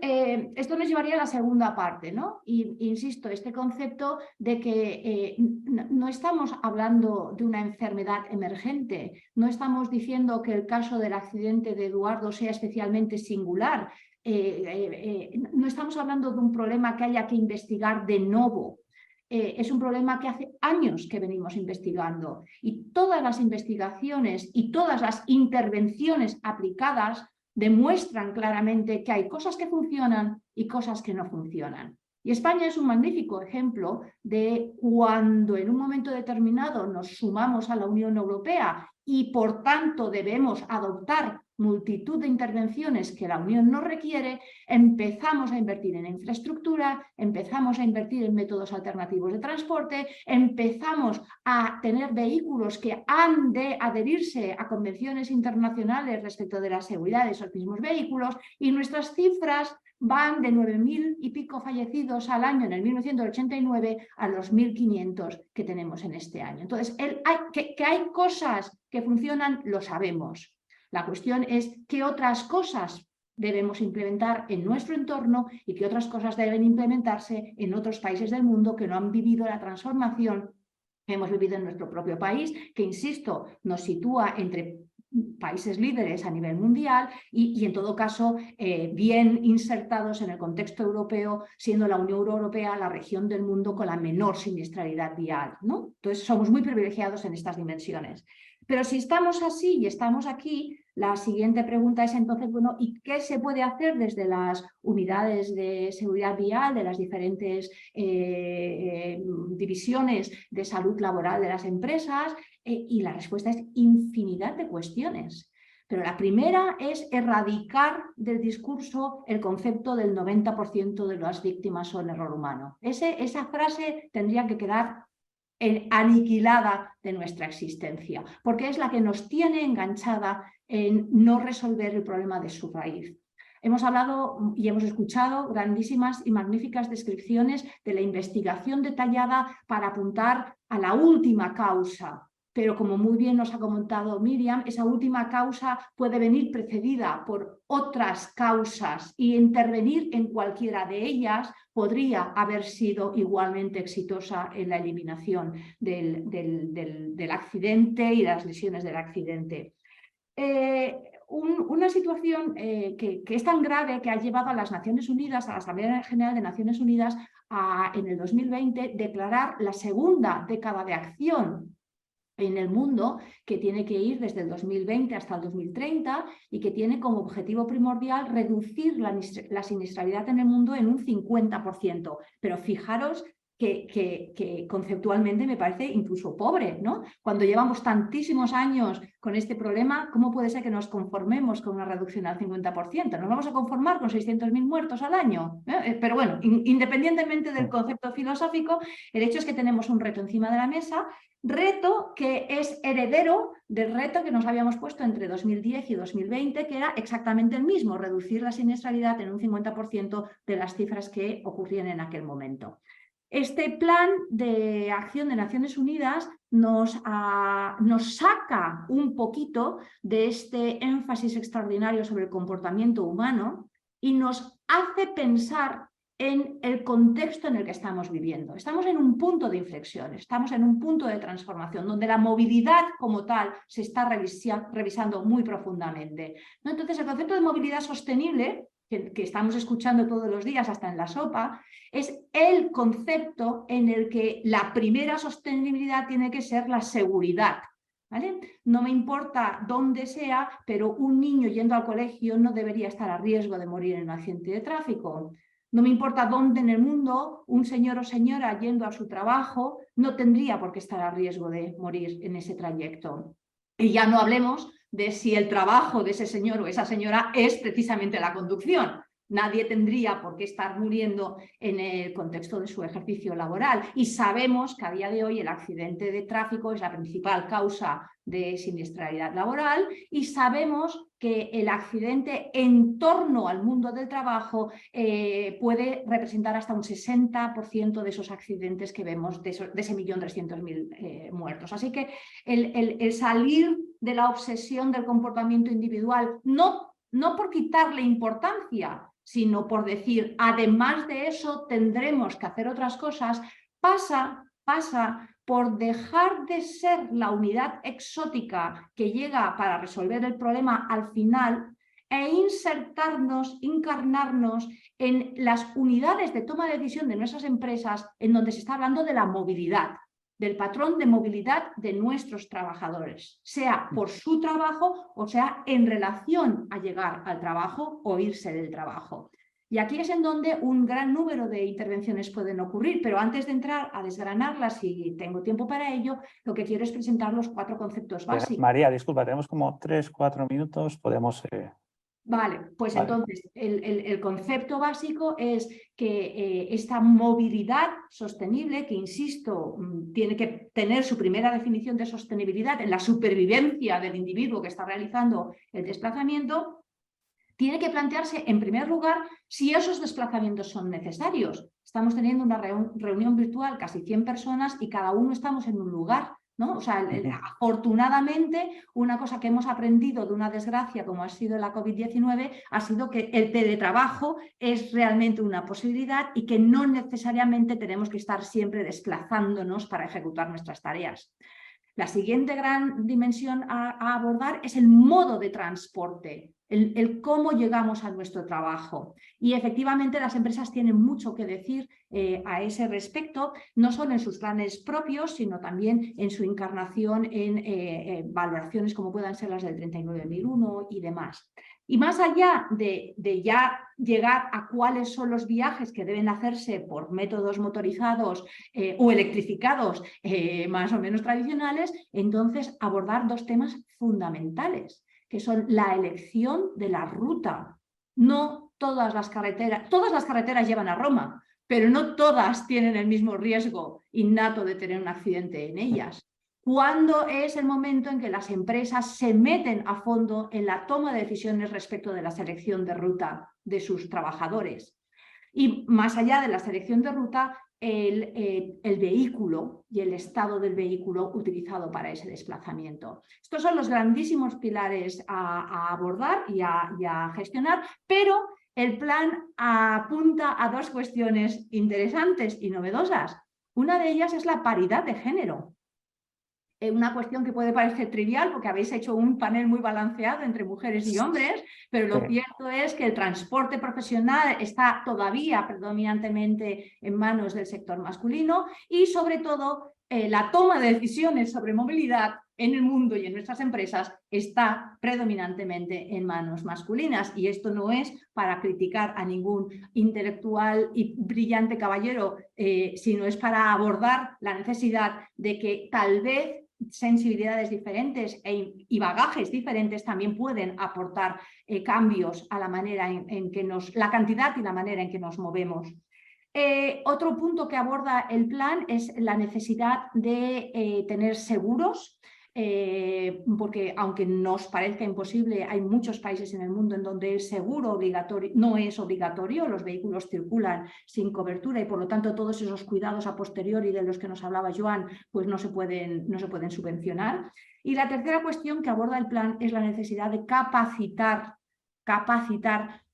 [SPEAKER 8] esto nos llevaría a la segunda parte, ¿no? Y insisto, este concepto de que no estamos hablando de una enfermedad emergente, no estamos diciendo que el caso del accidente de Eduardo sea especialmente singular, no estamos hablando de un problema que haya que investigar de nuevo. Es un problema que hace años que venimos investigando, y todas las investigaciones y todas las intervenciones aplicadas demuestran claramente que hay cosas que funcionan y cosas que no funcionan. Y España es un magnífico ejemplo de cuando en un momento determinado nos sumamos a la Unión Europea y por tanto debemos adoptar multitud de intervenciones que la Unión nos requiere, empezamos a invertir en infraestructura, empezamos a invertir en métodos alternativos de transporte, empezamos a tener vehículos que han de adherirse a convenciones internacionales respecto de la seguridad de esos mismos vehículos, y nuestras cifras van de 9.000 y pico fallecidos al año en el 1989 a los 1.500 que tenemos en este año. Entonces, que hay cosas que funcionan, lo sabemos. La cuestión es qué otras cosas debemos implementar en nuestro entorno y qué otras cosas deben implementarse en otros países del mundo que no han vivido la transformación que hemos vivido en nuestro propio país, que, insisto, nos sitúa entre países líderes a nivel mundial y en todo caso bien insertados en el contexto europeo, siendo la Unión Europea la región del mundo con la menor siniestralidad vial, ¿no? Entonces somos muy privilegiados en estas dimensiones. Pero si estamos así y estamos aquí, la siguiente pregunta es entonces, bueno, ¿y qué se puede hacer desde las unidades de seguridad vial, de las diferentes divisiones de salud laboral de las empresas? Y la respuesta es infinidad de cuestiones. Pero la primera es erradicar del discurso el concepto del 90% de las víctimas son error humano. Esa frase tendría que quedar aniquilada de nuestra existencia, porque es la que nos tiene enganchada en no resolver el problema de su raíz. Hemos hablado y hemos escuchado grandísimas y magníficas descripciones de la investigación detallada para apuntar a la última causa, pero como muy bien nos ha comentado Miriam, esa última causa puede venir precedida por otras causas y intervenir en cualquiera de ellas podría haber sido igualmente exitosa en la eliminación del accidente y las lesiones del accidente. Una situación que es tan grave que ha llevado a las Naciones Unidas, a la Asamblea General de Naciones Unidas, en el 2020 declarar la segunda década de acción en el mundo, que tiene que ir desde el 2020 hasta el 2030 y que tiene como objetivo primordial reducir la siniestralidad en el mundo en un 50%. Pero fijaros que conceptualmente me parece incluso pobre, ¿no? Cuando llevamos tantísimos años con este problema, ¿cómo puede ser que nos conformemos con una reducción al 50%? ¿Nos vamos a conformar con 600.000 muertos al año? Pero bueno, independientemente del concepto filosófico, el hecho es que tenemos un reto encima de la mesa, reto que es heredero del reto que nos habíamos puesto entre 2010 y 2020, que era exactamente el mismo, reducir la siniestralidad en un 50% de las cifras que ocurrían en aquel momento. Este plan de acción de Naciones Unidas nos saca un poquito de este énfasis extraordinario sobre el comportamiento humano y nos hace pensar en el contexto en el que estamos viviendo. Estamos en un punto de inflexión, estamos en un punto de transformación, donde la movilidad como tal se está revisando muy profundamente, ¿no? Entonces, el concepto de movilidad sostenible, que estamos escuchando todos los días hasta en la sopa, es el concepto en el que la primera sostenibilidad tiene que ser la seguridad. ¿Vale? No me importa dónde sea, pero un niño yendo al colegio no debería estar a riesgo de morir en un accidente de tráfico. No me importa dónde en el mundo un señor o señora yendo a su trabajo no tendría por qué estar a riesgo de morir en ese trayecto. Y ya no hablemos de si el trabajo de ese señor o esa señora es precisamente la conducción. Nadie tendría por qué estar muriendo en el contexto de su ejercicio laboral. Y sabemos que a día de hoy el accidente de tráfico es la principal causa de siniestralidad laboral y sabemos que el accidente en torno al mundo del trabajo puede representar hasta un 60% de esos accidentes que vemos, de ese 1.300.000 muertos. Así que el salir de la obsesión del comportamiento individual, no por quitarle importancia, sino por decir, además de eso tendremos que hacer otras cosas, pasa por dejar de ser la unidad exótica que llega para resolver el problema al final e insertarnos, encarnarnos en las unidades de toma de decisión de nuestras empresas en donde se está hablando de la movilidad, del patrón de movilidad de nuestros trabajadores, sea por su trabajo o sea en relación a llegar al trabajo o irse del trabajo. Y aquí es en donde un gran número de intervenciones pueden ocurrir, pero antes de entrar a desgranarlas, si tengo tiempo para ello, lo que quiero es presentar los 4 conceptos básicos.
[SPEAKER 3] María, disculpa, tenemos como 3-4 minutos, podemos...
[SPEAKER 8] Vale, pues
[SPEAKER 3] Vale.
[SPEAKER 8] entonces el concepto básico es que esta movilidad sostenible, que insisto, tiene que tener su primera definición de sostenibilidad en la supervivencia del individuo que está realizando el desplazamiento, tiene que plantearse en primer lugar si esos desplazamientos son necesarios. Estamos teniendo una reunión virtual, casi 100 personas y cada uno estamos en un lugar, ¿no? O sea, afortunadamente, una cosa que hemos aprendido de una desgracia como ha sido la COVID-19 ha sido que el teletrabajo es realmente una posibilidad y que no necesariamente tenemos que estar siempre desplazándonos para ejecutar nuestras tareas. La siguiente gran dimensión a abordar es el modo de transporte, el cómo llegamos a nuestro trabajo. Y efectivamente las empresas tienen mucho que decir a ese respecto, no solo en sus planes propios, sino también en su encarnación en valoraciones como puedan ser las del 39.001 y demás. Y más allá de ya llegar a cuáles son los viajes que deben hacerse por métodos motorizados o electrificados más o menos tradicionales, entonces abordar 2 temas fundamentales, que son la elección de la ruta. No todas las carreteras llevan a Roma, pero no todas tienen el mismo riesgo innato de tener un accidente en ellas. ¿Cuándo es el momento en que las empresas se meten a fondo en la toma de decisiones respecto de la selección de ruta de sus trabajadores? Y más allá de la selección de ruta, el vehículo y el estado del vehículo utilizado para ese desplazamiento. Estos son los grandísimos pilares a abordar y a gestionar, pero el plan apunta a 2 cuestiones interesantes y novedosas. Una de ellas es la paridad de género. Una cuestión que puede parecer trivial porque habéis hecho un panel muy balanceado entre mujeres y hombres, pero lo cierto es que el transporte profesional está todavía predominantemente en manos del sector masculino y sobre todo la toma de decisiones sobre movilidad en el mundo y en nuestras empresas está predominantemente en manos masculinas. Y esto no es para criticar a ningún intelectual y brillante caballero, sino es para abordar la necesidad de que tal vez sensibilidades diferentes y bagajes diferentes también pueden aportar cambios a la manera en que la cantidad y la manera en que nos movemos. Otro punto que aborda el plan es la necesidad de tener seguros, porque aunque nos parezca imposible, hay muchos países en el mundo en donde el seguro obligatorio no es obligatorio, los vehículos circulan sin cobertura y por lo tanto todos esos cuidados a posteriori de los que nos hablaba Joan pues no se pueden subvencionar. Y la tercera cuestión que aborda el plan es la necesidad de capacitar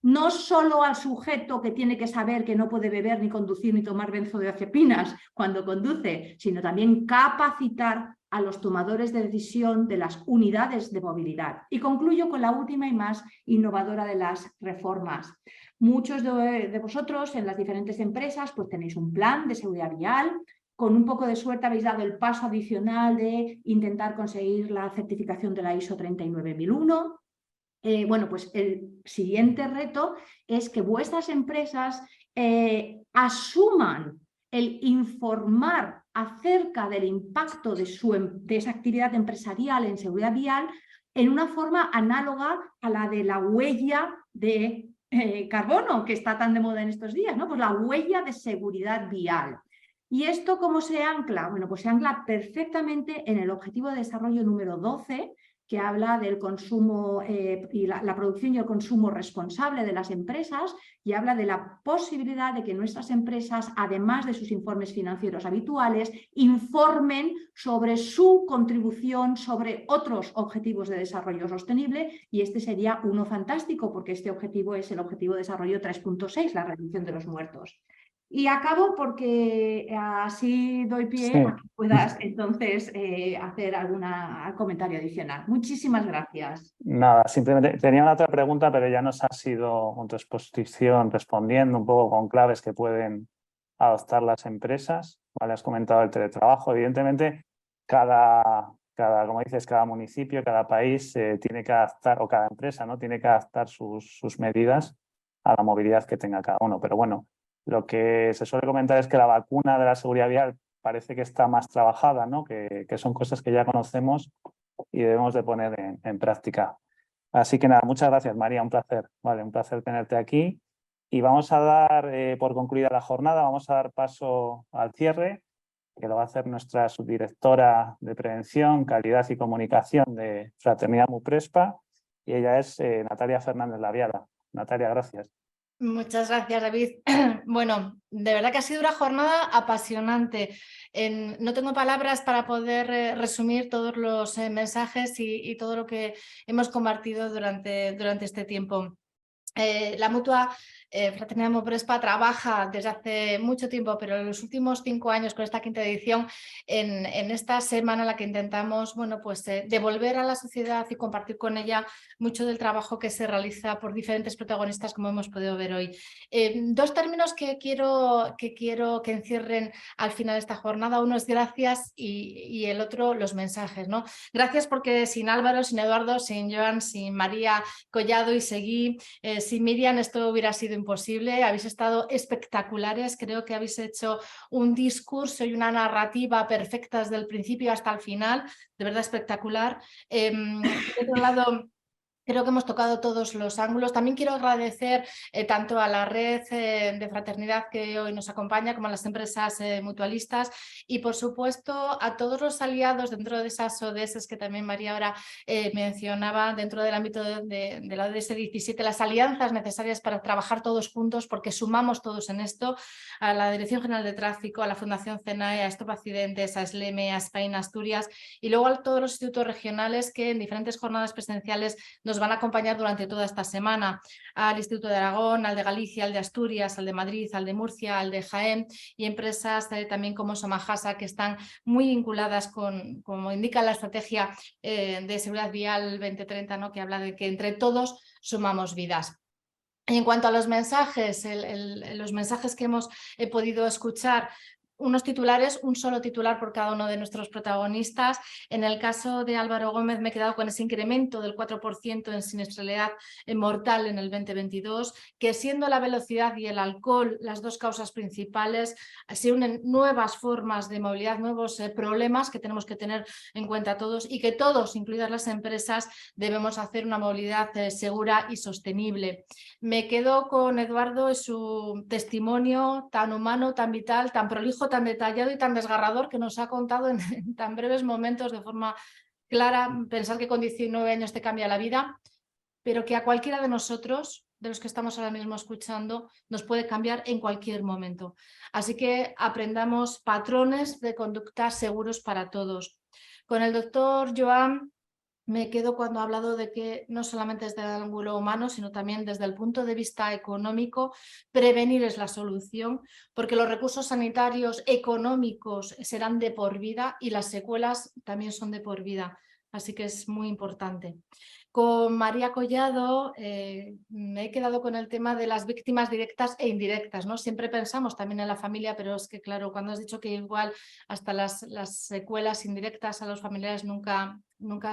[SPEAKER 8] no solo al sujeto que tiene que saber que no puede beber ni conducir ni tomar benzodiazepinas cuando conduce, sino también capacitar a los tomadores de decisión de las unidades de movilidad. Y concluyo con la última y más innovadora de las reformas. Muchos de vosotros en las diferentes empresas pues tenéis un plan de seguridad vial. Con un poco de suerte habéis dado el paso adicional de intentar conseguir la certificación de la ISO 39001. Bueno, pues el siguiente reto es que vuestras empresas asuman el informar acerca del impacto de esa actividad empresarial en seguridad vial en una forma análoga a la de la huella de carbono, que está tan de moda en estos días, ¿no? Pues la huella de seguridad vial. ¿Y esto cómo se ancla? Bueno, pues se ancla perfectamente en el Objetivo de Desarrollo número 12, que habla del consumo y la producción y el consumo responsable de las empresas, y habla de la posibilidad de que nuestras empresas, además de sus informes financieros habituales, informen sobre su contribución sobre otros objetivos de desarrollo sostenible, y este sería uno fantástico porque este objetivo es el Objetivo de Desarrollo 3.6, la reducción de los muertos. Y acabo porque así doy pie a que puedas entonces hacer algún comentario adicional. Muchísimas gracias.
[SPEAKER 3] Nada, simplemente tenía una otra pregunta, pero ya nos ha sido en tu exposición respondiendo un poco con claves que pueden adoptar las empresas. ¿Vale? Has comentado el teletrabajo. Evidentemente, como dices, cada municipio, cada país tiene que adaptar, o cada empresa, ¿no? Tiene que adaptar sus medidas a la movilidad que tenga cada uno. Pero bueno, lo que se suele comentar es que la vacuna de la seguridad vial parece que está más trabajada, ¿no? Que son cosas que ya conocemos y debemos de poner en práctica. Así que nada, muchas gracias, María, un placer. Vale, un placer tenerte aquí. Y vamos a dar, por concluida la jornada, vamos a dar paso al cierre, que lo va a hacer nuestra subdirectora de Prevención, Calidad y Comunicación de Fraternidad Muprespa, y ella es Natalia Fernández Laviada. Natalia, gracias.
[SPEAKER 9] Muchas gracias, David. Bueno, de verdad que ha sido una jornada apasionante. No tengo palabras para poder resumir todos los mensajes y todo lo que hemos compartido durante este tiempo. La Mutua Fraternidad Muprespa trabaja desde hace mucho tiempo, pero en los últimos 5 años con esta quinta edición, en esta semana en la que intentamos devolver a la sociedad y compartir con ella mucho del trabajo que se realiza por diferentes protagonistas, como hemos podido ver hoy. 2 términos que quiero que encierren al final de esta jornada. Uno es gracias y el otro los mensajes, ¿no? Gracias porque sin Álvaro, sin Eduardo, sin Joan, sin María Collado y Seguí, sin Miriam esto hubiera sido imposible. Habéis estado espectaculares, creo que habéis hecho un discurso y una narrativa perfectas desde el principio hasta el final, de verdad espectacular. Por otro lado, creo que hemos tocado todos los ángulos. También quiero agradecer tanto a la red de fraternidad que hoy nos acompaña como a las empresas mutualistas y, por supuesto, a todos los aliados dentro de esas ODS que también María ahora mencionaba, dentro del ámbito de la ODS 17, las alianzas necesarias para trabajar todos juntos, porque sumamos todos en esto, a la Dirección General de Tráfico, a la Fundación CENAE, a Stop Accidentes, a SLEME, a Spain, Asturias, y luego a todos los institutos regionales que en diferentes jornadas presenciales nos van a acompañar durante toda esta semana, al Instituto de Aragón, al de Galicia, al de Asturias, al de Madrid, al de Murcia, al de Jaén, y empresas también como Somajasa, que están muy vinculadas con, como indica la estrategia de seguridad vial 2030, ¿no? Que habla de que entre todos sumamos vidas. Y en cuanto a los mensajes, los mensajes que hemos podido escuchar, unos titulares, un solo titular por cada uno de nuestros protagonistas. En el caso de Álvaro Gómez me he quedado con ese incremento del 4% en siniestralidad mortal en el 2022, que siendo la velocidad y el alcohol las 2 causas principales, se unen nuevas formas de movilidad, nuevos problemas que tenemos que tener en cuenta todos y que todos, incluidas las empresas, debemos hacer una movilidad segura y sostenible. Me quedo con Eduardo y su testimonio tan humano, tan vital, tan prolijo, tan detallado y tan desgarrador que nos ha contado en tan breves momentos de forma clara. Pensar que con 19 años te cambia la vida, pero que a cualquiera de nosotros, de los que estamos ahora mismo escuchando, nos puede cambiar en cualquier momento. Así que aprendamos patrones de conducta seguros para todos. Con el doctor Joan me quedo cuando ha hablado de que no solamente desde el ángulo humano, sino también desde el punto de vista económico, prevenir es la solución, porque los recursos sanitarios económicos serán de por vida y las secuelas también son de por vida. Así que es muy importante. Con María Collado me he quedado con el tema de las víctimas directas e indirectas, ¿no? Siempre pensamos también en la familia, pero es que claro, cuando has dicho que igual hasta las secuelas indirectas a los familiares nunca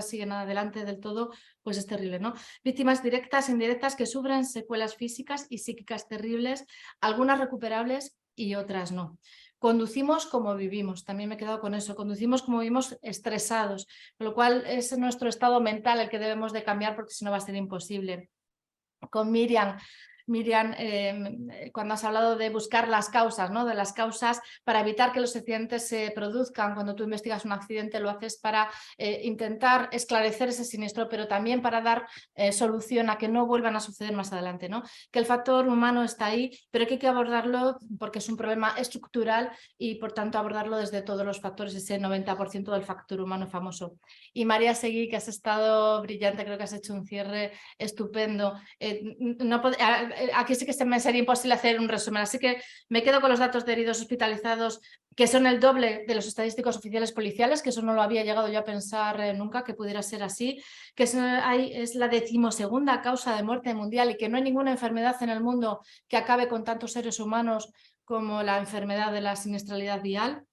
[SPEAKER 9] siguen adelante del todo, pues es terrible, ¿no? Víctimas directas e indirectas que sufren secuelas físicas y psíquicas terribles, algunas recuperables y otras no. Conducimos como vivimos, también me he quedado con eso, conducimos como vivimos estresados, con lo cual es nuestro estado mental el que debemos de cambiar porque si no va a ser imposible. Con Miriam, cuando has hablado de buscar las causas, ¿no? De las causas para evitar que los accidentes se produzcan. Cuando tú investigas un accidente lo haces para intentar esclarecer ese siniestro, pero también para dar solución a que no vuelvan a suceder más adelante, ¿no? Que el factor humano está ahí, pero que hay que abordarlo porque es un problema estructural y por tanto abordarlo desde todos los factores, ese 90% del factor humano famoso. Y María Seguí, que has estado brillante, creo que has hecho un cierre estupendo. Aquí sí que me sería imposible hacer un resumen, así que me quedo con los datos de heridos hospitalizados, que son el doble de los estadísticos oficiales policiales, que eso no lo había llegado yo a pensar nunca que pudiera ser así, que es la 12ª causa de muerte mundial y que no hay ninguna enfermedad en el mundo que acabe con tantos seres humanos como la enfermedad de la siniestralidad vial.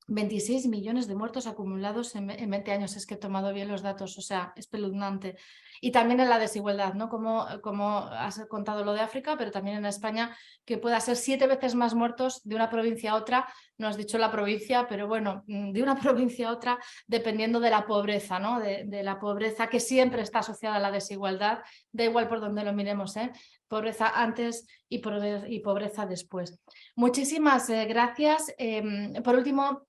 [SPEAKER 9] 26 millones de muertos acumulados en 20 años, es que he tomado bien los datos, o sea, espeluznante. Y también en la desigualdad, ¿no? Como has contado lo de África, pero también en España, que pueda ser 7 veces más muertos de una provincia a otra, no has dicho la provincia, pero bueno, de una provincia a otra, dependiendo de la pobreza, ¿no? De la pobreza que siempre está asociada a la desigualdad, da igual por donde lo miremos, ¿eh? Pobreza antes y pobreza después. Muchísimas gracias. Por último,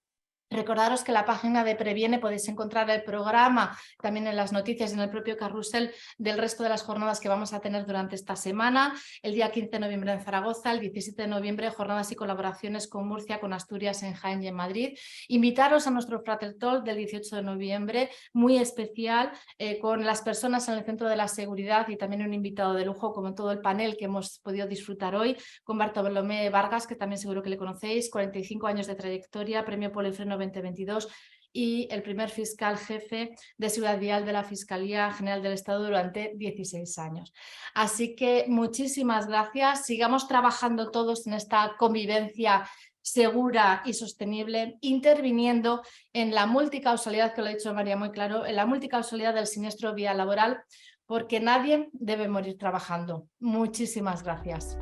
[SPEAKER 9] recordaros que en la página de Previene podéis encontrar el programa, también en las noticias y en el propio carrusel del resto de las jornadas que vamos a tener durante esta semana. El día 15 de noviembre en Zaragoza, el 17 de noviembre jornadas y colaboraciones con Murcia, con Asturias, en Jaén y en Madrid. Invitaros a nuestro Frater Talk del 18 de noviembre, muy especial, con las personas en el centro de la seguridad y también un invitado de lujo, como todo el panel que hemos podido disfrutar hoy, con Bartolomé Vargas, que también seguro que le conocéis, 45 años de trayectoria, premio Polo y Freno 2022 y el primer fiscal jefe de seguridad vial de la Fiscalía General del Estado durante 16 años. Así que muchísimas gracias, sigamos trabajando todos en esta convivencia segura y sostenible, interviniendo en la multicausalidad, que lo ha dicho María muy claro, en la multicausalidad del siniestro vial laboral, porque nadie debe morir trabajando. Muchísimas gracias.